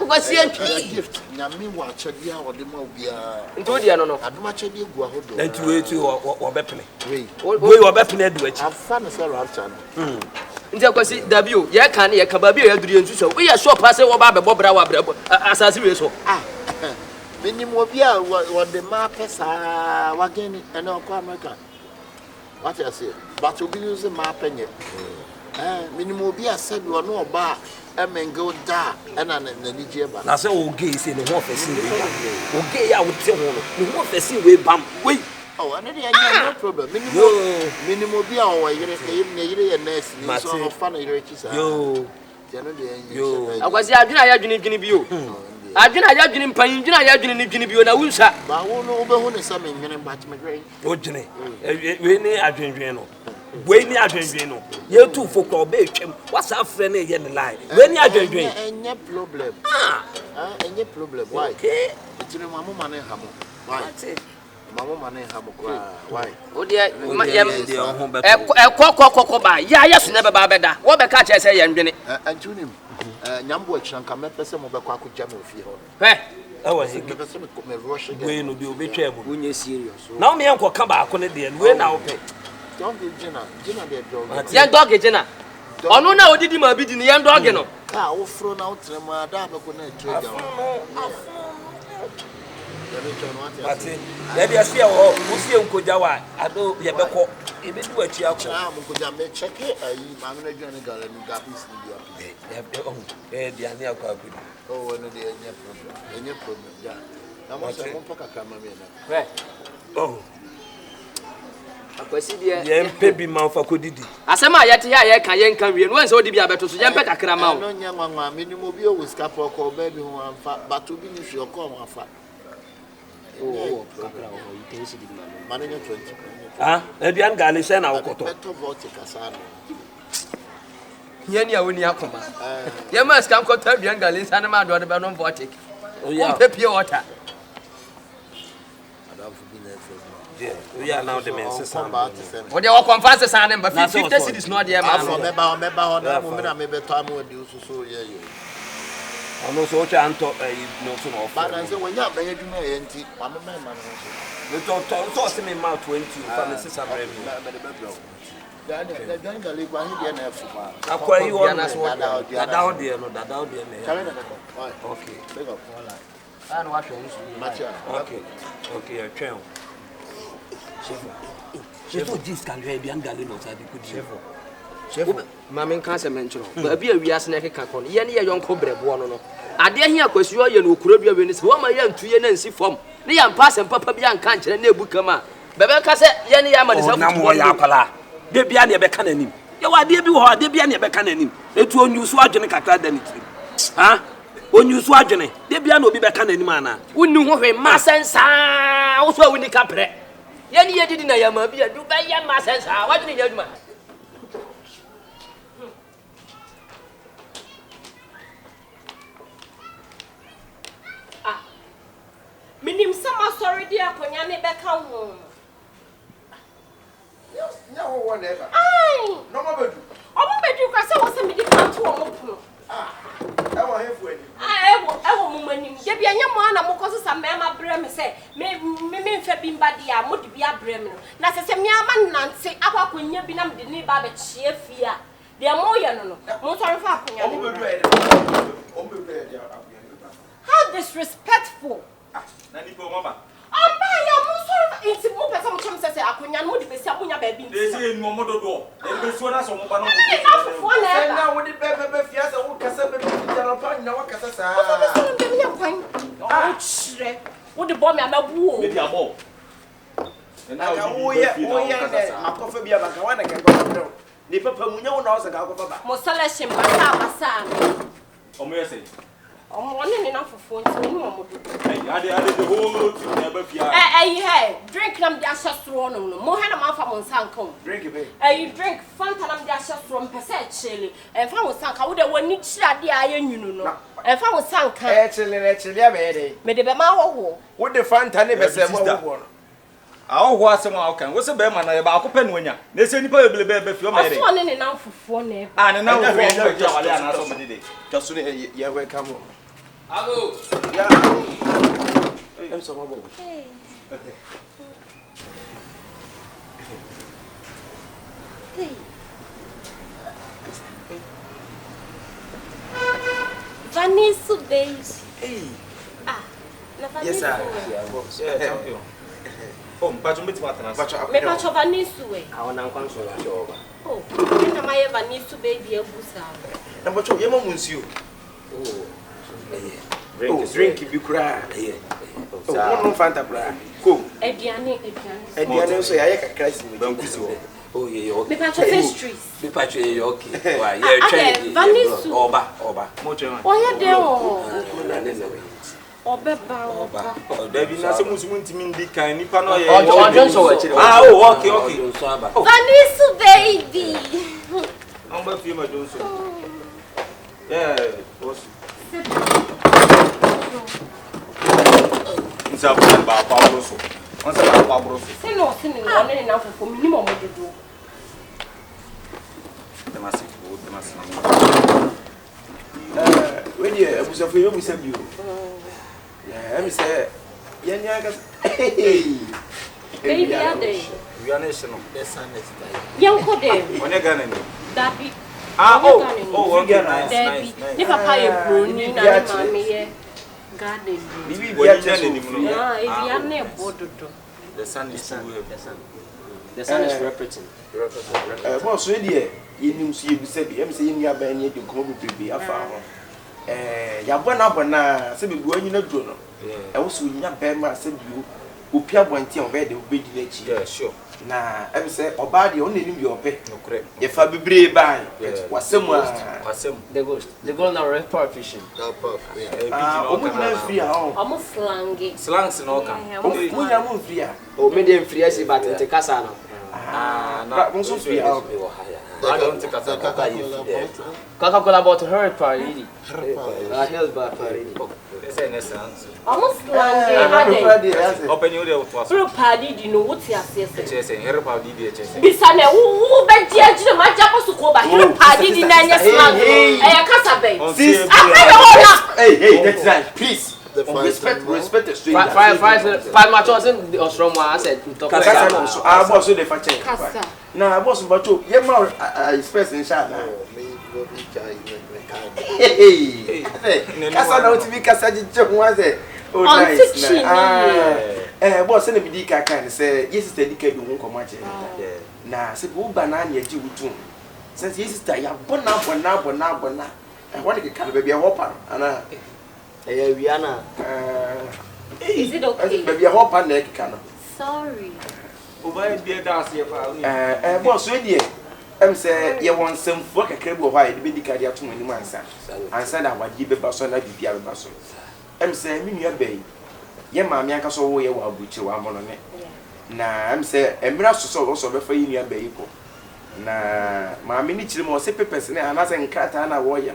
what's your gift? Yami watch a dear or the mobile. Into the no, I'd much a deal go ahead. Let you wait to or Beppany. We were Beppany, do it. Have fun as a rapture. Interpersonal W, Yakan, Yakababi, Adrian, so we are so passive about Bob as a serious. Minimum what the map is again and America. What I say, but you'll be using map in it. Minimum be a said you are no bar and go da and an DJ. I say, oh, gay, say the one for see. Oh, gay, I would tell you, the one for see, we bump. Wait. Oh, and no problem. Minimum be our year and nest, so funny riches. Yo, I was Adrian View. I didn't pay you, I didn't you, and I will say, but I won't overhaul something in Batman. Oh, Jenny, we need Adrian. We need Adrian. You two for call bacon. What's our friend in the line? When you Adrian, and your problem. And your problem. Why? It's in my woman and Hammo. Why? My woman and Hammo. Why? Oh, dear, a cock by. Yes, never better. What the catch I say, and Jenny. And to him. nyambo ekranka me pese mo be kwa akogya me ofie ho ɛwɔ he me pese me rush again we no bi obetwa mu Unye serious. na me yanko ka ba akone de we na wo pe don't be gina de dog Yen dog gina. Onu na odidi ma bi di ni yen dog no. ah wo fro na wo trem ada be ko na trade down ati ya dia sia wo sie nkogya wa ado ye beko e be du achi akọ ah mo nkogya me check ayi ma me na dwane gala ni ga bis ni dia dia ni akọ akudi oh no de enye problem ja na mo se mo paka kama me na Akwasi de ye mpe bi ma fa kodidi asema ya te ya ye kan ye kan wie no ense odi bi abeto so ye mpe kakra ma no nya nwanwa me ni mo bi o wiska poko ba bi ho amfa bato bi ni hwe ko mo afa oh kakra o you can see the man mananya 20 ah aduan gale se na wokoto beto vote kasa no ye ni awoni akoma ye ma scam ko ta bian gale sa na ma do de be no votic oh yeah pepie water we are now the men system what they walk conference sa na ba 50 cities no there man afọ meba ho na mo me na me beto amu adi ususu ye ye ono so cha anto no so no ba na se wonya ba ye dwuma ye nti ma me ma no so we to se me ma 20 fa me 600 da gan gale gwa hi de na efu ba akwa yi won dada o de me kale na okay big up ah no wa hwe nsu macha okay ya twen Shifo dis kan re bi angale no sabi kudi Shefo ma men kan se menchro ba bi awia se na keka kon ye ne ye yonko brebo no no ade ahia kwasuo ye no okura bia we ne se wo ma ye ntuye na nsi fom ne ya mpa se papa bia nka nkere na ebuka ma bebe ka se ye ne ya ma de sa na mo ya akwala de bia ne be ka nanim ye wa de bi ho ade bia ne be ka nanim etu onyusu adwene kakra da ne tiri ha onyusu adwene de bia na obi be ka nanim ana wonni ho hwe ma sensa wo so awuni ka pre ye ne ye didi na ya ma bia du ba ya ma sensa wa dini ya duma Minim sama sorry dia akonya ne beka ho. nya wo whatever Ai, no ma bedu omo bedu ka se wo se me di kan to omo puno. e wo hefu ani Ewo mo manim. Je bia nya mo ana mo ko so sa me ma bre me se me mfa bi mba dia mo di bia bre me no. Na se me ama nante akwa konya bi na me de ne ba be chie fia. De mo ye no no. Mo sorry fa akonya. omo bedu e dia How disrespectful. na ni po mama Amba ya mo sorry inti mo pesa mo chem se akonya no di besi akonya ba bi nti. ese nu mo dodo e be so na so mo ba no mo Afofo na e eba. na wo di be fiasa wo kasa be jara pa na wo kasa sa So dem ya kwan. O chire. Wo di bo me amabu o. me di abo na ka wo ye ne makofa bia ba ka wa na ka ko ni papa munya wo na wo se ka ko ba Mo selection basa. o mo yese Omo ne na fofo nti ni mo do. ade the whole thing na ba fia Hey, drink nam dia shastro no. Mo ha na ma fa mo nsa nka o. drink be Drink Fanta nam dia shastro mpese chele. Fa mo sanka wo de wani chira de aye nwunu no. Fa mo sanka. chile be de Me de be ma wo. wo de fanta ne be se mo wo no awo ho asem a okan wo se be ma na ye ba akopɛ no anya na ese nipa bebele be fio ma ye Aso ne na fofo na e. ne na wo fo mo ja wale ana so me de just ne ye welcome Abo ya em so mo bo Vanessa Days. hey Na Vanessa. yes sir champion oh mpacho meti matana Me pa cho Vanessa we. awona nkwanso la shoba Oh, na ma ye Vanessa baby ebusa. na bo cho ye mo nsuo drink bi kura oh no fanta kura ko Ediane. ediane so ya ye kakra si ban kusi wo oh yeah Me pa cho pastries. be patch ye okay wa ye twen Vanessa. oba mo twen O ye de o. na ne no Oba. da bi na se musu ntimi ndi kan nipa no ye Ojo so wa chire oh okay so aba Vanessa baby. on ba fi ma jonso yeah boss nsa ba pa broso on se ba pa broso Se no one na fofo mi ni mo mododo. demasi When you was afraid you said you. Yeah, let me say, Baby, are they? We are national. The sun is dying. Young Code. When you're gonna That oh, okay, nice. If Papa is brony, and Mammy, garden. Maybe We are genuine. The sun is the sun is representing. Boss, ready? You knew see you said, I'm saying you are buying it to come to be a farmer. Yabona, said you going in a journal. Also, you not bear my said you, who Pia went on bed, obey the Yeah, sure. Nah, I say, or body only in your pet. No correct. If I be brave by, was somewhere. The ghost. The golden rapport fishing. Almost slangy. Slangs and all kind. Oh, medium free, but in the Casano. Not also free out. I don't think Coca-Cola about her party. Held by party. Almost slangy. Open your door. Through party, you know what's your sister. Chasing her party. Bisane, who bet you my Japas to go back? You party in Nanya slang. I can't say. Sis, hey, that's right. Please. Respect the stranger. Five matches in the Australian I said. I was so the factor. Now I was about to. Yeah, more express in shot now. Hey, that's not to be Cassaji was it. Oh, nice. Boss, and the Dika can say, yes, the Dika won't come much. Now, say, who banana you too. Since yes, I have one now. I want to get baby a whopper. And Rihanna. Is it okay? Baby a whopper neck cannon. Sorry. Over be a dance here. Boss, ready. Say, you want some work a cable while the baby carrier too many months. And said, I would give a person like the other person. Say, me, your baby. Your mammy, I can so way while we chill one on it. Nah, say, a mirror also before you your baby. Nah, my mini children was a person and as a cat and a warrior.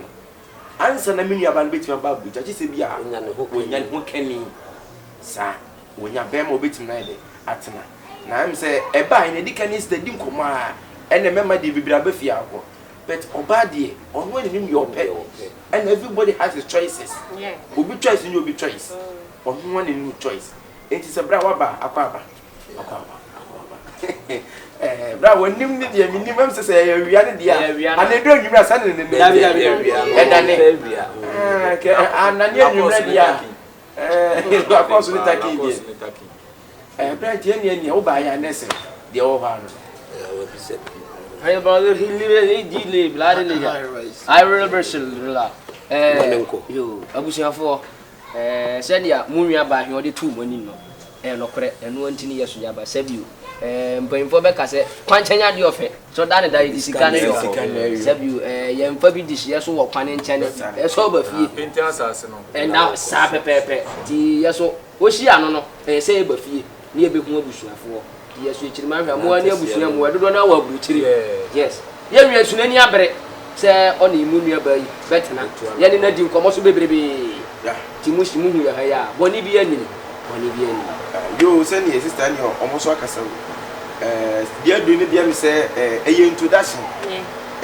Answer the mini about between about which I just say, yeah, when you can, sir, when you're bemo between night at night. Now I'm say, a buy in a dickon is the Dinkoma, and a member de Bibrabefia. But Obadi, on when you your pet, and everybody has his choices. Yeah, will be choice and you'll be choice. Or one in new choice. It is a brawaba, a papa. Bravo, the minimum says a reality, and they don't give us something in the area. And I knew you ready. Of course, we take it. Plenty any by a nesting, the old one. Hey, brother, he live, blood. I remember you, I wish you for send ya, Muria by your 2 money, and no correct, and 1 years you have said you. But for Becca said, Quantanya the offer, so that is save you, young Fabi dish, yes, or one in China, a sober fee, and now Sape Pepe, yes, was she, I don't know, a saber fee, near Big Mobush for. Yes, we can marry more near Busham, where don't know what Butchery. Yes, yes, we any other say only Munia Bay, better not. Yanina do come also baby. Timush Munia, Bonnie be any. You send your sister and your almost like a son. Dear doing it, dear, say a introduction.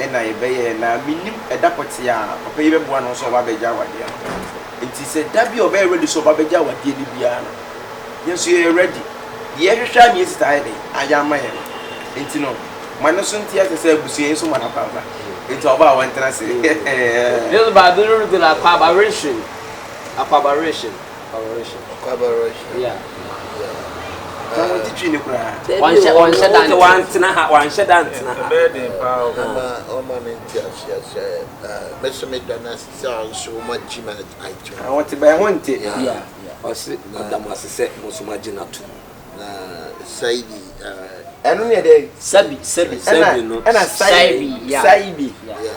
And I bay and I mean a dapotia, or pay one also Babejawa. It is a W of very ready so Babejawa, dear Libiana. Yes, you are ready. The extra time is tidy. I am my end. It's no. Manason Theatre said, we see so much about it's about one trans. Little by the collaboration. A collaboration. Yeah. One shut down. I want to buy one tea. Yeah. Or sit, Madame was said, most imagine not to. Say, and only a day. Sabi, and a Saibi.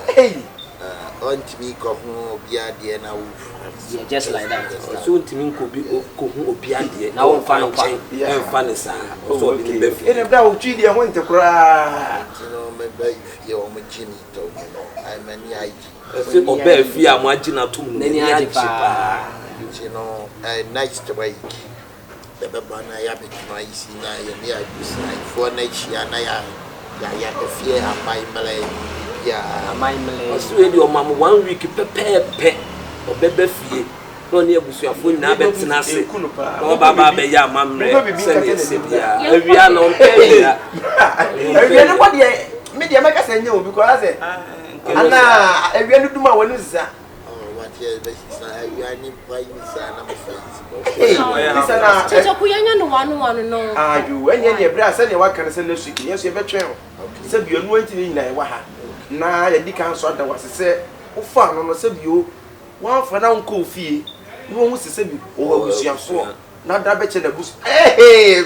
Hey, on to me, Coffin, Biadi, and I will. Just like that. Soon to me could be Obiadi. Now, final chain, and funny, sir. In a brown tree, I want to cry. You know, maybe you're my Jimmy told me. I'm an IG. Obey, fear, Magina to many you know, nice to wake. The Babana Yabbit, my Sina, and for next year, I have the fear of my Malay. Yeah, my Malay. Australia, Mamma, 1 week, pet. obebe fie no ne abusuafo nyina betena ase no baba be ya mamre se se bia awia no mpia awia no body me dia make say nyo because say ana awia no duma wonu za awia ni pai sa na mo listen na Chicho kuyanya no wanu no ayu enye ne bra say ne waka say next week yes e betwe ho say bio no antini nyina e wa ha na ya di kan so da wase say wo fa no say bio wan fa na nko fie no wo se bi o abusuafo na da be che na bus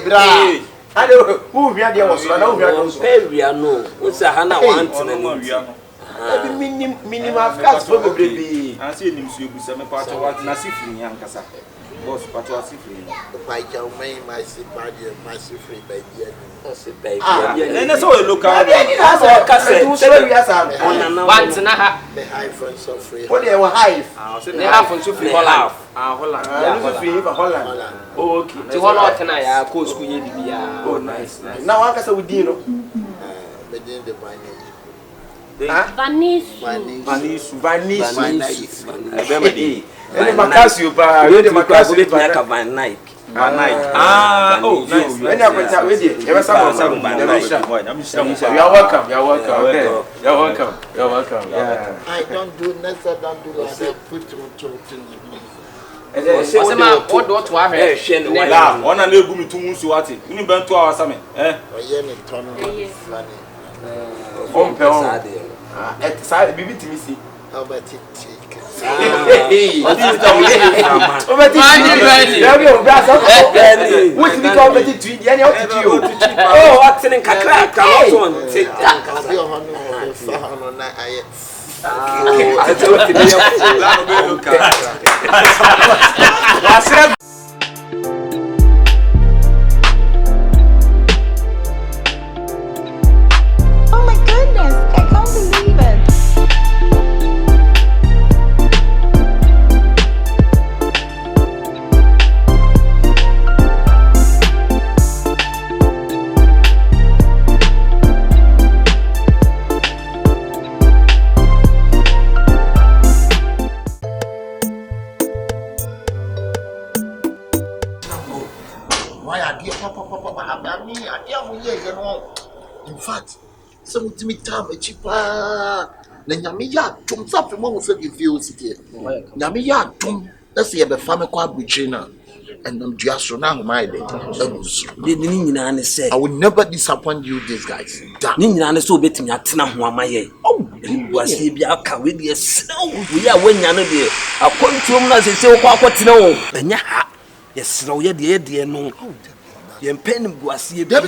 bra ade wo hia de wo so na wo hia de so awia no wo se ha na wantena ni ebi minimum cast for baby anse enim so ebusa me pa to wat na sifiri yan kasa boss pa to sifiri pa ja o mai my sifiri baby ene so we local wantena ha the high friends of free what they were high ne ha fon so free Holland Holland yeah free for Holland oh okay ti Holland tena ya ko school ye bibia oh nice now aka say we din no me din the banner Vanisu. Ele Macasio pa, ele Macasio pa Van Nike. Ah, oh, nice. When you put with it, you must have some. You are welcome. Yeah. I don't do never don't do like put to Osema what to have hwe no la ona na egu mitum nsu ate ni bento awasame oye ni tono funny Pompe on. Sa bibi timisi. How about it? Oh my goodness, I can't believe it. Why are you papa me in fact some to me time cheaper na nyame ya tum safe mo so give you city nyame ya tum that's ye be fam kwa buchina and I'm just na my day ni nyina ne say I will never disappoint you these guys ni nyina ne so obetimi atena ho amaye buase bia aka we de sew we ya wanya no de akontuom na se se kwa akotena wo enya ha yesrew ye de no ye pen buase bia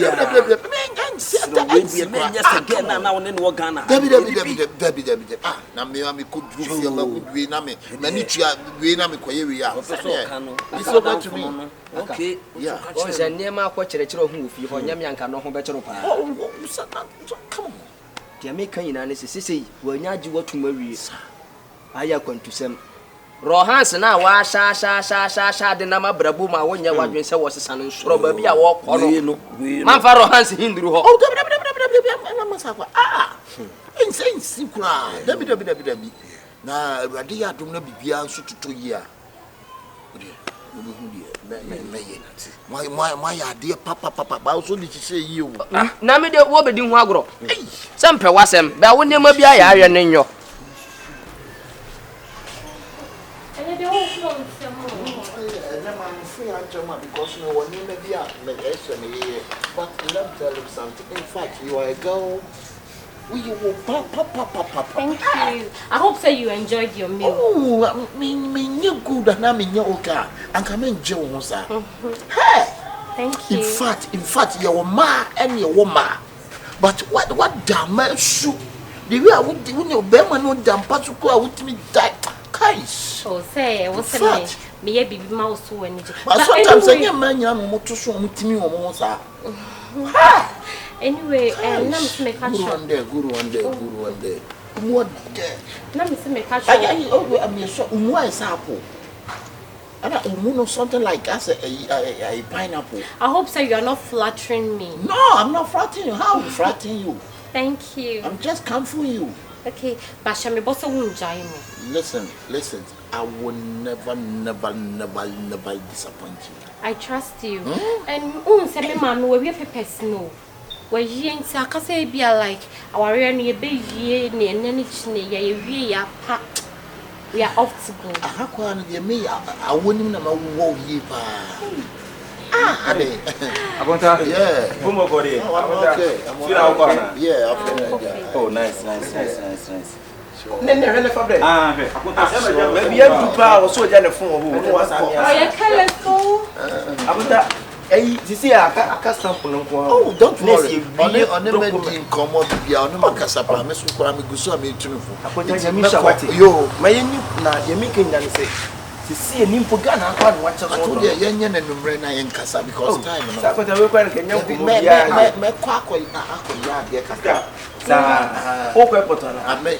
David ah na me could do feel we na me mani tua we na me koye we ya it's over to me okay yeah o se nema akọ kirekire ho ofi ho nyame anka no ho be kire pa come on dia me kan yina ne sesei wanya agi watum awie aya kwantusem Rohans na wa sha de na mabrabo ma wonya wadwen se wosesa no nsoro ba bia wo kọ no man fa Rohans hinduru ho oh na masakwa insane kura dabi na awade ya dum na bibia nso toto yi a my ya de papa ba so di chise yi o na me de wo bedi hu agro sempe wasem ba wo nema bia ya ahwe ne nyo because no one maybe but let me tell you something. In fact, you are a girl. You will papa. Thank you. I hope so you enjoyed your meal. Oh, me you good and I'm in your okay. And come in Joe, sir. Hey. Thank you. In fact, your ma and your woman. But what damn shoot? The way I would do your bear no damn particular with me die. Guys. Oh, say, what's the me ye bibi ma so wani je but sometimes any man ya mo to so mutimi wo mo sa anyway na me se me catch guru one day what na me se me catch I mean so umwa is apple and no something like as a pineapple. I hope so you are not flattering me. No, I'm not flattering you. How am I flattering you? Thank you. I'm just comforting you. Okay, but shall me boss won't join me. Listen, I will never disappoint you. I trust you. And say me man we be personal. We yin say I say be like our any be ye ne nani chine ye ya pa. We are off to go. Aha kwa na me I won't na ma wo yi pa. Akonta. Yeah. Bomo body. Okay. Yeah, okay. Oh, nice. Nene fabre. Akonta. Maybe you do pa so ja na phone obo. No wasa me. Oh, you colorful. Akonta. Sisi aka stamp no ko. Oh, don't worry. On me in common bia on ma kasa pa me so kora me guso am etunufo. Akonta Yamisha wati. Yo, mayeni na Yamika nyan say. Sisi nimpo Ghana akwa no wacha so. Ato de yenye na numre na yen kasa because time no. Akonta we kwa Kenya ko me kwa ya de kasa. Sa o ko airport na. Me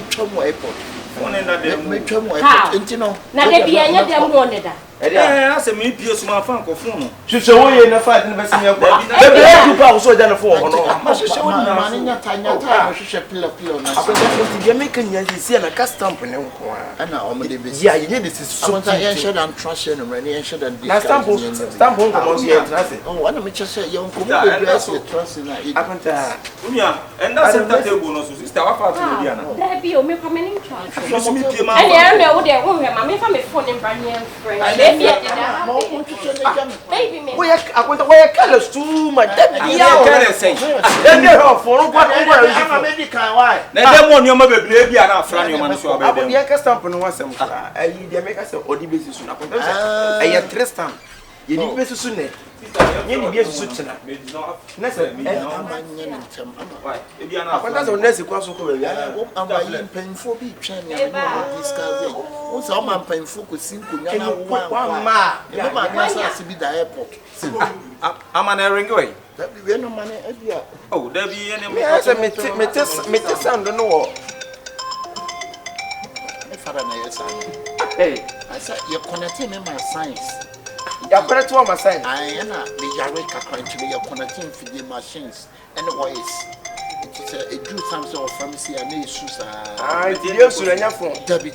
twom airport. One na dem. Me twom airport. Enti no. Na de bia nya dem ho ne da. Ase me pie so ma fan ko phone no. Hwehwe wo ye na fa de be se me kwa. Be be du pa wo so ja na phone ho no. Ma hwehwe wo na ma nya tanya hwehwe pillow na. Akonta de me kan nya sisi na ka stamp ne nko a. Ana o me de be. Ya ye de so. Akonta yen share and trust no many yen share and na stamp nko mo ye trust. Oh, wana me chese ye nko mo be dress trust na. Akonta. Unia, enda center table no so sister wa fa to bia na. There be o me come in charge. So me pie ma. And I know they won't have my family phone and brand new friend. Baby, me. We are colors too much. That Yeah, can say. then they have for what over medical why? Na dem won yoma bebre bia na afra ne yoma no so I abedem. will ka stamp no wasem kra. Ayi dey make us odi basis na konta say. Ayi tres stamp. Ye di basis ne. Ye di basis china. Na say amanye ntem Why? E bia na konta say nurse kwa so ko we ya. amanye mpemfo bi twan ya no discuss it. Won say o man mpemfo ko sinko nya na One ma. e ma na say bi da airport. amana ring way. That be we no man e bia. Oh, there be any Me say me sound no. Me fara na yes Hey, I say you connect me my science. ya kwere to my sign. I na me yare kakra ntwe you connect me machines and voice. It is a do something of pharmacy and issue Ah, di yesu nya phone. Dabi.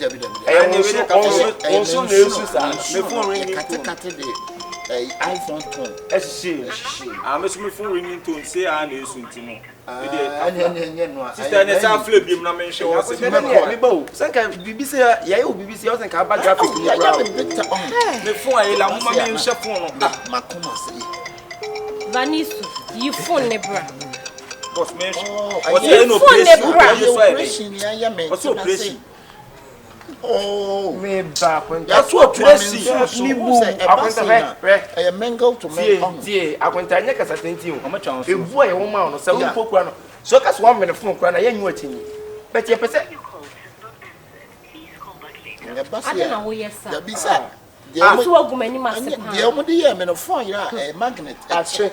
Onso na yesu sa. me phone ring Kate de iPhone 10. me so me phone ring tone say na esu ntino. Anya no. Sister ne sa flip bim na me nhwe wo se Me ba o. Sanka BBC ya ye o BBC ya sanka ba graphic ni bra. me phone ayi la mama me nhwe phone no. Makoma say. Vanisu, you phone ne bra. Boss me. Oh, What's your operation ya me. What's your operation? Oh, Me ba kwenta. That's what operation. Ni bu akwenta re. I mingle to me. Die akwenta nya kasa tenti o. Omo chan so. Ebu aye wo ma no se wo pokura no. So kasa 1 minute phone kura na ya nyu atinyi. But ye pese I don't know yes sir. Dabi sa. So agumani masepa. Dia omo de ye me no phone ya magnet. ahwe.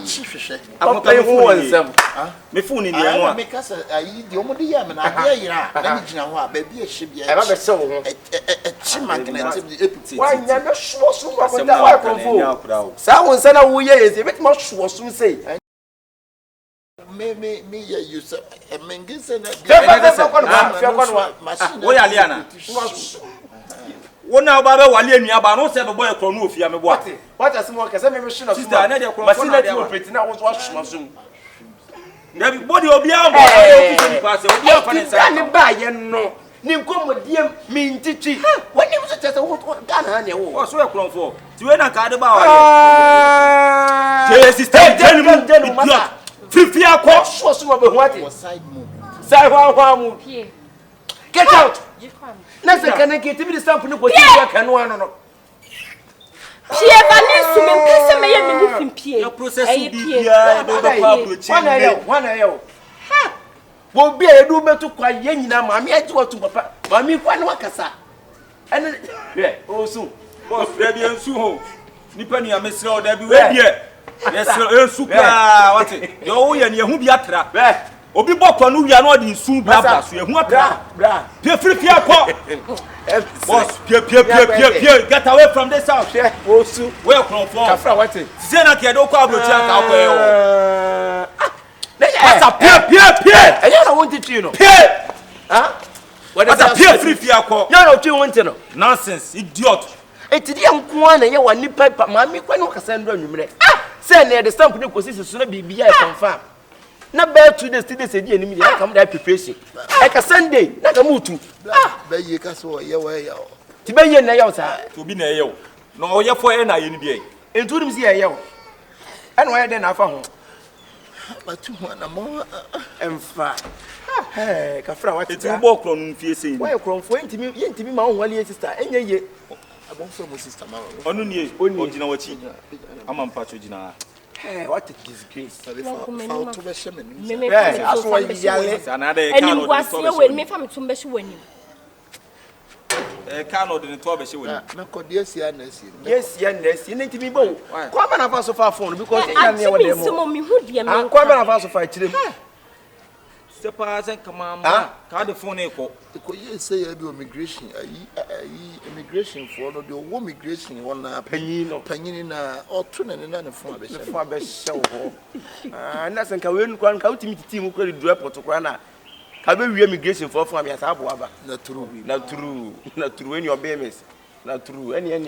Chifishe. Papa hu wonsam. Me phone ni dia no a. Me kasa ayi dia omo de ye me na dia yira. Na me gina ho a ba bi ehye bia. E ba be se wo ho. Chi magnet bi epiti. Wa nya me hwo so akwenta wa konfo. Sa wonsa na wo ye yesi beti ma hwo so sei. Me you say mengise na Wo ya liana. Wona ba be wale anua ba no se be boy ekro no ofia me bo. What as mo kase me hwe na so. Sister na de kro ma na ti operate na wo so ahwo so. Na bi body obi am ba ni pass obi am fa ne sa. Ni ba ye no. Ni nkomodiem mi ntitwi. Wani mo so tese wo Ghana na wo. O so ekro fo. Ti we na ka de ba wale. Je sister tell me. Fifi akọ so so mo be hu ati. side move. Sai hwa mu. Get out. Na se kana ke tibi stamp ni ko ti ya kanu ano no. Pie Vanisu me pese me ye me ni fimpie. Your process will be bia do the pa approach. Wana ye. Ha. Wo bia edu betu kwa ye nyina ma me ati watu papa. Ma mi kwa na wakasa. Ene o su. Boss ready ensu ho. Nipa ni amesre o da bi we bia. Yes ensu ka what? Yo wo ye ne hu bi atra. Obi bokọ no wia no di nsu bla so ehu atra. Bra. Pie free akọ. Boss pie get away from this house. O su. Where from for? Kafra what? Say na ke do kwa abrochi aka akọ e o. Na ya What's a pie. And you don't want to you know. Pie. Huh? What's a pie free fia call? You don't want to know. Nonsense, idiot. It's the young one and you want to pipe, mammy, when you can send you. Send near the stamp because this is soon be confirm. Not bad to the students and the enemy. I come there preparation. Like a Sunday, like a mood to. But you can so your way out. To be in the outside. To be near you. No, you're for any NBA. Into them see a yell. And why then I found. But 200 more And fine. Hey, Kafra, what it's a walk on facing. Why from 20 minutes to be my own 1 year sister? And ye, I won't from my sister. Only what I'm on Patrigina. hey, what a disgrace. Found to be shaman. That's why you yell. Another And you was here with me from to measure when you. Cannot in the top show. Not good, yes, Yes, you need to be bold. Come and have us so far phone because I mean, some of me who dear man. Come and have us so far to them. Step as and come on, card the phone echo. You say I do immigration, immigration for the war migration on penny or tune and another form of show. And that's a win one county team who could drop to Grana. Have we immigration for me as Abuaba? Not true. When your babies, not true. Any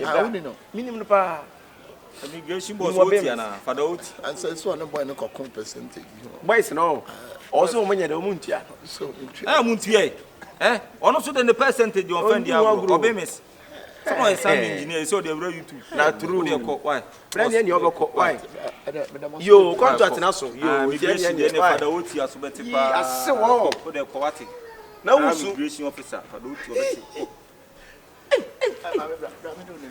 minimum pa. Immigration was for the and so on a boy no percentage. Boys no. Also when you don't so Muntie. One of the percentage you offend your babies. Someone is some engineer, so they wrote you to. Not true. Why? Brandon, you why? You contract and also you for the OT as well. For the Coatic. No immigration officer for the OT.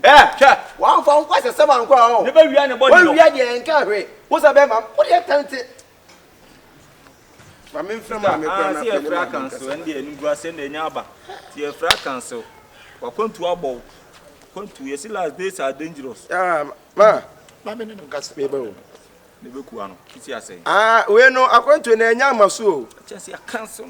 Yeah, one phone was a 7 crown. Never be anybody. We are the encourage. What's a bema? What are you telling? My main friend, I see a fracancel and the Nugra send a yaba. See a fracancel. Or come to our ball. Come to your last days are dangerous. Ma, Mamma, no gas me bow. Never Kuano. It's your say. We know according to a young masu. Just a cancel.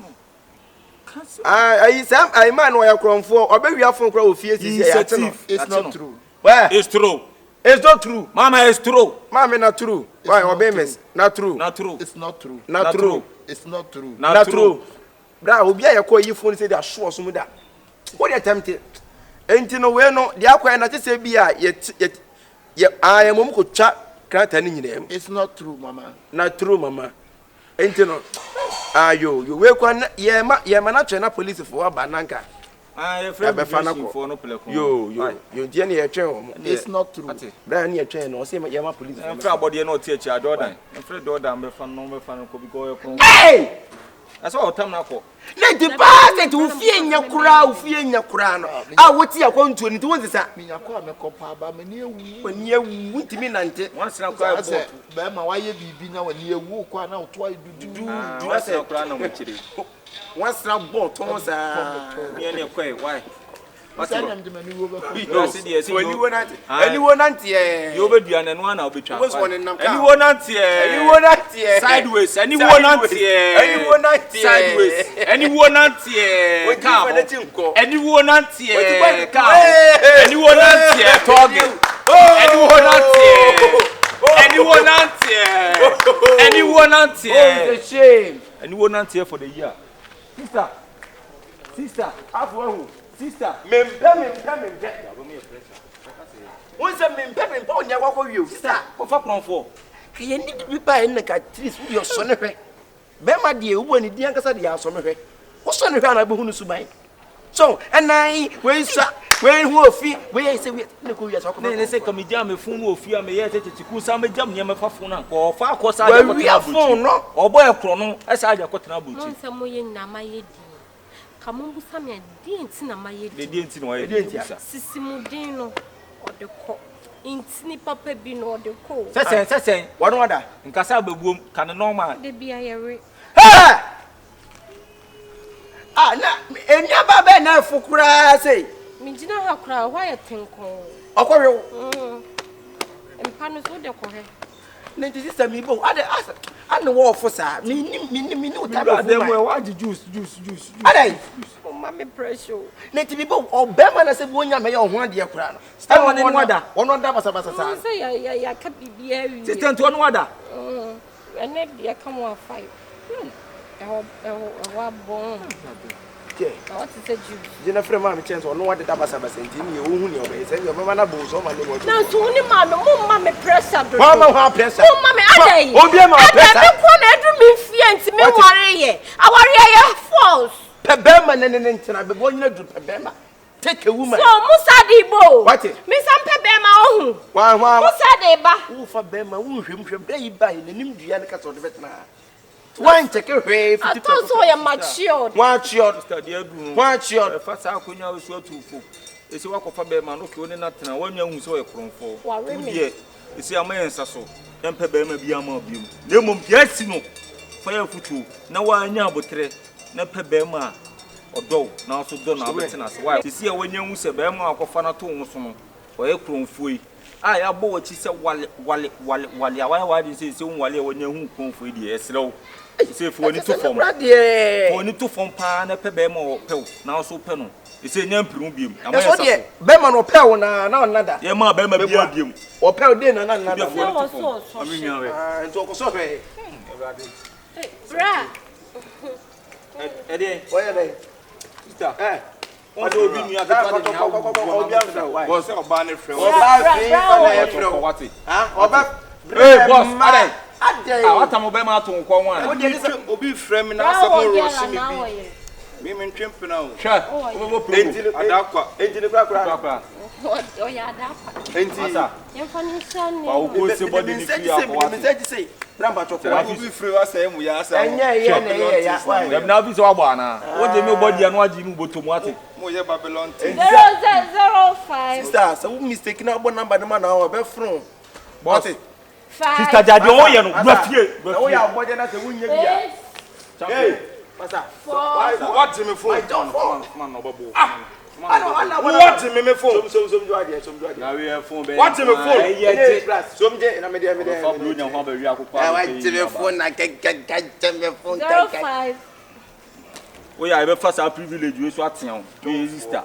I man where from for or maybe you from crowd fears. It's not true. Where? It's true. It's not true. Mama is true. Mama not true. Why obey not true. Not true. It's not true. Not true. It's not true. Not true. Bra obi a call you phone say they are sure some that. What you tempted? Ain't no way no. The aqua na say bia yet I am mum ko cha krata ni nyinem. It's not true, Mama. Not true, Mama. Ain't no. You we kwa ye ma na twe na police for bananka. I for no play. You dey na ye twen. It's not true. Bra na ye twen no say ye ma police. I'm afraid body no teach ya Jordan. I'm afraid Jordan me fan no ko bi go. Hey! That's all time na ko. Na di ba se ufie nya kura no. Woti akwantu ni to won sisa. Me yakwa me kopa ba me ne ewu. Wani ewu ntimi nante. Once na kwa bo. Ba ma waye bibi na wani ewu kwa na oto ayi dudu. Once na kwa na mo chiri. Once na bo to sa. Me ne kwa why? What's that name? The many over. Anyone anti. You be do na no na obetwa. What's one in anyone anti. Sideways. Anyone anti. Sideways. Anyone anti. Anyone anti. Anyone anti. Target. Anyone anti. Anyone anti. Anyone anti. Oh, it's a shame. Anyone anti for the year. Sister, after Sister, mempe. What's a mempe on your walk of you? Sister, what for? Can you need to be by in the catris with your son? Bema dear, when it young as the house on her. What's on the ground? I will submit. So, and I, where who feet, where I say, we talk about, say, come jam a phone of fear may yet to cool some jam near my phone or far course. We are phone, no, or boy a chrono, as I got an abu. Some way in my Come on, Sammy, didn't see my they didn't know I didn't. Sissimudino or the court. In snipper pebino or the court. Say, what order? In Casabe boom, can normal. They be a and your baba now for cry say. Mijina have cry, why I think. Oh, and Panos would the correct. This is a meebo. I know what for sir. Me no time. Them were what juice. Alright. Oh, mammy pressure. Native people or Bama as a boy may on 1 year crown. Stand on one water. One was say, I can't be here. Sit down to one water. And then there come 1 5. What is it, you? Jennifer, mammy, chance or no one that was a sentiment. You who knew me, say your mamma bones on my name. No, so only mamma press up. Mamma, press up. Oh, mamma, I don't mean fear to me worry. I worry false. Pebema and I be born to Pebema. Take a woman. So, Musadibo. What it? Miss Pebema. Why, Musadeba. Who for Bema, who him from day by the name Gianicas or the veteran. One take a way. I thought so. I am matured. Watch your First, how could you so too full? It's a walk of a bear man, okay, only nothing. I want you so a crown for. You see, a man, so. Then Pebema be a mobile. No mum, yes, no. Fire foot. Now I know but three. No Pebema or dog. Now so don't have it in us. Why? You see, when you say Bema or Fanaton, or a crown free. I abort, she said, why did you say so while when you come for the slow? Say for any two form, for any two form pan, a pebema or pill, now so penal. It's a name Perubium. I'm sorry, Beman or Pell now, another. Yeah, my Bema Bium, or Pell dinner, another. And talk so very. Eddie, where are they? What do you mean? Was a banner from what? Hey, boss, what am I about to call one? What did you be framing now? Some more women tripping now. Shut Adaqua, engine crack. oh, yeah, that. I'll go somebody in say. Number to be free us, and we are saying, yeah. Now, this one, what the nobody and what you move to what? Moya Babylon 005. Sister, so mistaken out one number the man our best friend. What it? Sister Daddy, oh, yeah, oh, yeah, what that's a win. Hey, what's up? What's in the phone? What's in the phone? Some now we have phone. What's in the phone? Yes, some day, and I'm there. I went to the phone. I can get the phone. 05. Oh, yeah, I have first our privilege. You swat now. Sister.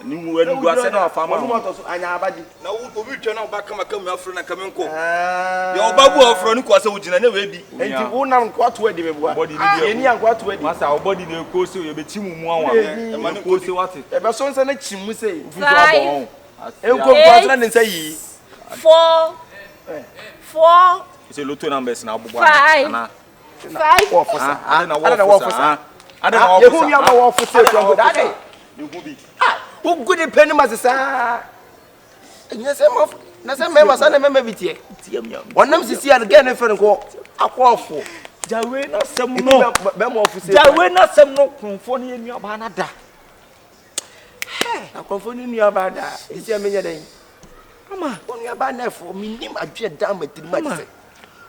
New when you are sent our farmer. Now, we turn out back come your friend and come and call. Your babu of Fronic was a Ujina, baby. And you won't know what to do. Body, any and what to do. Master, our body, the coast, you'll be Tim one. The man who goes to what it. Ever so and chim we say. 5. And go and say 4. It's a lot of numbers now. 5. I don't know what for say. You will be. Who good in penny masses? Yes, I'm members and a member with you. One of them see again if I go. I call for Jawena some no, Jawena some no conforming in your banada. I'm confounding you about that. It's a million. Mama, when you are banner for me, I dread down with the money.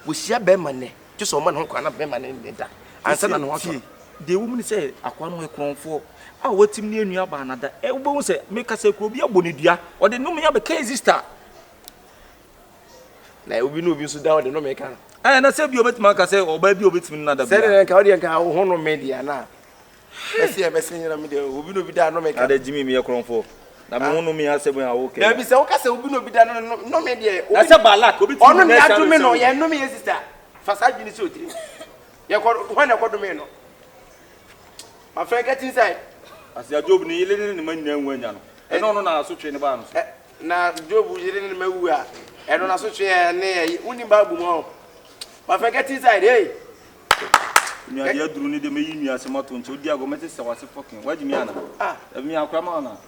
We share Beman, just someone who cannot be man in the and send on what the woman say, I can't come for. I want him near your banada. Everyone say, make us a crobia bonidia, or the no me have a case sister. Now we know you so down the no make. And I said, you bet Mark, I say, or baby, with me another. Said and Claudia can honor media now. Let's see a messenger of media. We will be done no make. I Jimmy me a crown for. Now, I want me, I said, when I okay. There be so cast will be done no media. That's a balak. Honor me to me, no, you know me, sister. Facade in the suit. You got one of the my friend, get inside. As your job nearly in the money and when you and no, so train about now, Job was in the Mewua, and on a such a near Unibabu. My friend, get inside, eh? You are here to need the me as a mountain to Diago Metis was a fucking wedding. Ah, me a cramona.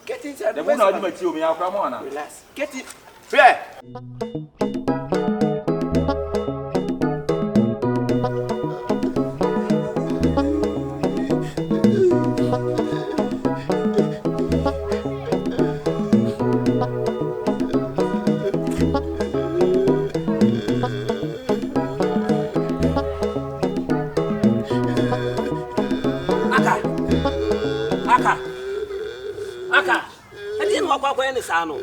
Get inside the one of you, me a cramona. Relax, get it fair. Sano.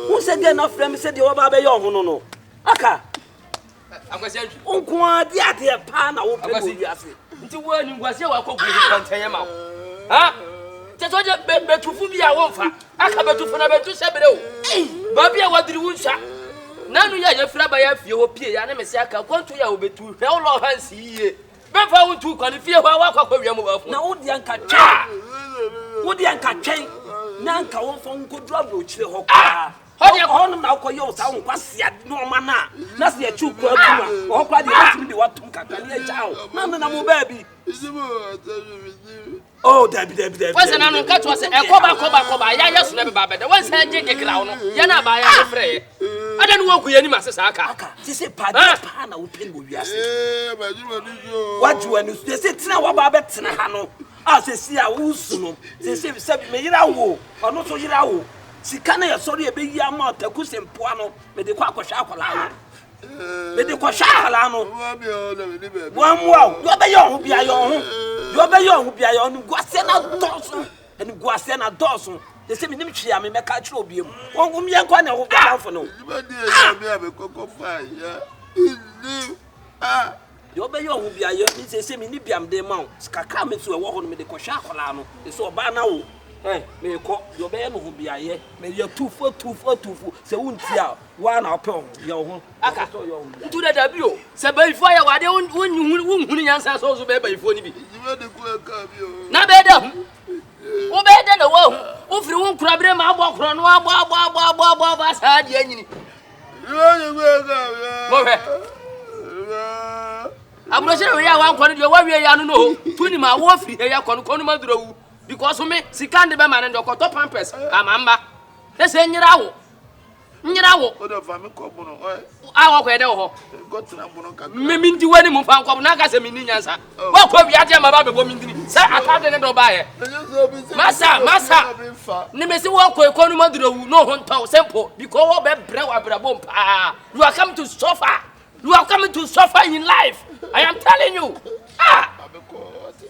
Who said they're not friends? Said you are young, no. Aka. I'm going to say, Uncle, dear pan, I will pass it. Until when you was here, I could tell him out. Ah, just what you better to fool me. I won't. I come to Fanabe to Sabero. Baby, what do you want? Nanu ya yefra ba ya fie ho pie ya na me se aka kwanto ya obetu hwe wo hansi yiye befa wo tu kwan fie ho akwa wiam ba fu na wo de anka twa wo de anka twen na anka wo fo nkodu abrochire ho kwa ho no na akoye wo sa wo kwase no ma na se ya chu kwa kuma ho kwa de atimi de watum kaka ne ja wo na mo ba bi oh Debbie what's an uncle to us and koba ya yes never bad once I take a crown ya na ba ya frey I don't walk with any masses aka say pa na wo pen wo wiase what you and they say tina wa ba bet na ha no a se si a wo su no se me yira wo ono so yira wo sika na ya sori e be yi ama taku sempoa no me de kwa kwhwa akwala wo me de kwhwa akwala no wa mo yo be yo ho bia yo ho yo be yo ho bia yo no guase na doso eni guase na doso they say me nim twia me meka kire obiem won ye nkwa na ho bia fo no yo be yo ho bia yo me say me ni biam de ma kakra me so e wo ho no me de kwhwa akwala no e so oba na wo me ko yo be no ho bia ye me ye tufo se wuntia wa na opon yo ho aka tu da bi o se ba ifo ya wade won nyansa so be ba ifo ni bi na be da wo be da na wo firi won kura bre ma abo kro no abo ba sa di anyini mo he abro se we ya wan kwani de wa wie ya no no tu ni ma wo firi ya kwani ma duro wu because me sikande be man ndo koto pampers amamba ese nyira wo o do fa me ko bu no awo ko ede wo ho gotina bu no kaka me minti wani mu fa ko na ka se minni nyansa wa ko wi ade ma ba be bo minti se atade ne do ba ye masa ni me se wo ko ekonu maduro wu no ho ntaw simple because wo be bre wa bra bom pa you are coming to suffer in life I am telling you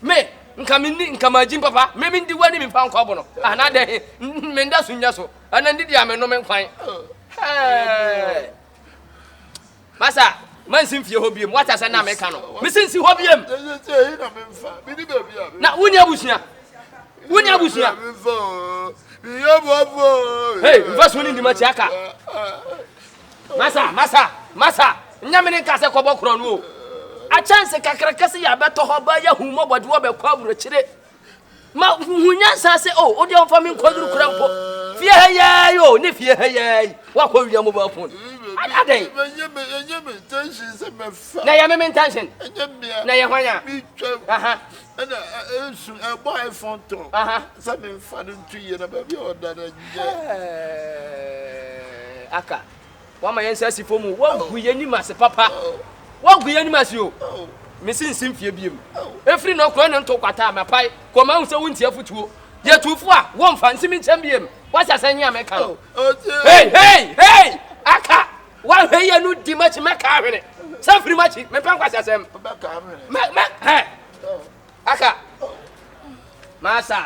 me nka majin papa me ndi wani mi fa nko bo no ana de me nda sunya so ana ndi dia me no me nkwan masa man sin fie hobiem wata sa na me ka no me sin si hobiem na wunya busua hey mfa so ni ndi ma chiaka masa nyame ne ka se kobo kro no a chance kakra kase ya beto ho ba ya hu mo bode wo be kwa buro chire ma hunya sa se o odi on fa min koduru kura mpo fie heye yo ne fie heye wa kwa wi mo ba fon adai enye tension se me fa na ya me intention na ya hwanya aha na ensu e boy fonton se me fa no tuye na ba bi oda na nje aka wa ma yensa sifo mu wa guye ni mase papa wa guye ni mase o me sin fie biem efri no kro ne nto kwata amapai ko ma hu se wunti afutuo ye tufu a wo mfa nsimi ncham biem wa sasa nya me ka hey aka wa heye no di machi me ka hwene sa firi machi me pa kwasa sem me aka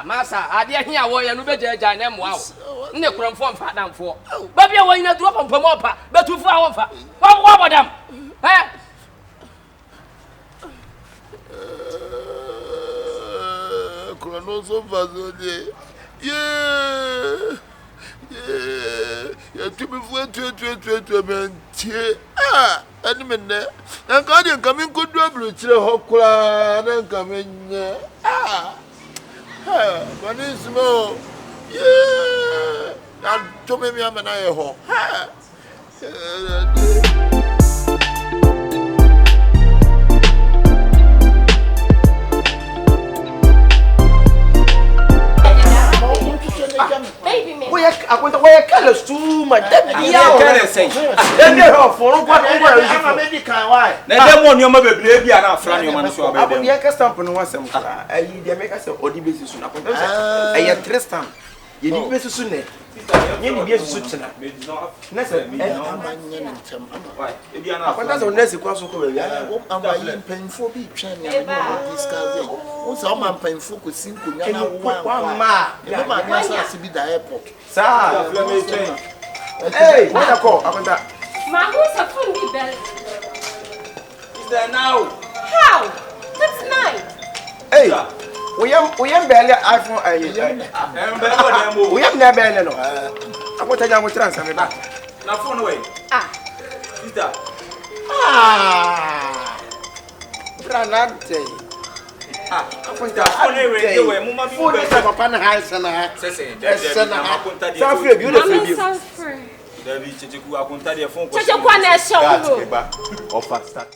masa ade ahia wo ye no bejaja na moa wo ne kuramfo mfa damfo ba bia wo ina duro pam opa betufu a wo mfa wa bodam no so fazole tu me vois tu mentie ani menne na ka de nka min kodu abro chire hokura na nka menye bani smo na to me mi amana ye ho Why colors too much? Say, for what na dem bebre bia na afra ne man so abem ya ka stamp no wasem kra ayi de make say odi besusu na kwenta say ayi tristan ye di besusu ne ye ni besusu china na say amanye ne ntem ama e bia na kwenta say nesi kwa so ko be ya amayi penfo bi twan ya no discuss o say o man penfo ko sinko nya na wa ma e ma nya sa sibi da airport sa hey what a call akwenta ma who's a phone be bell is there now how that's nice hey we am barely iPhone we am na barely no akwenta ja mo transfer me back na phone way sister. Branante. Akonta anyway dey we mo ma bi Fo dey papa na ha sana. Sana akonta dey. Sa free bi o dey free bi. David Checheku akonta dey phone ko. Checheku na e show. Offer start.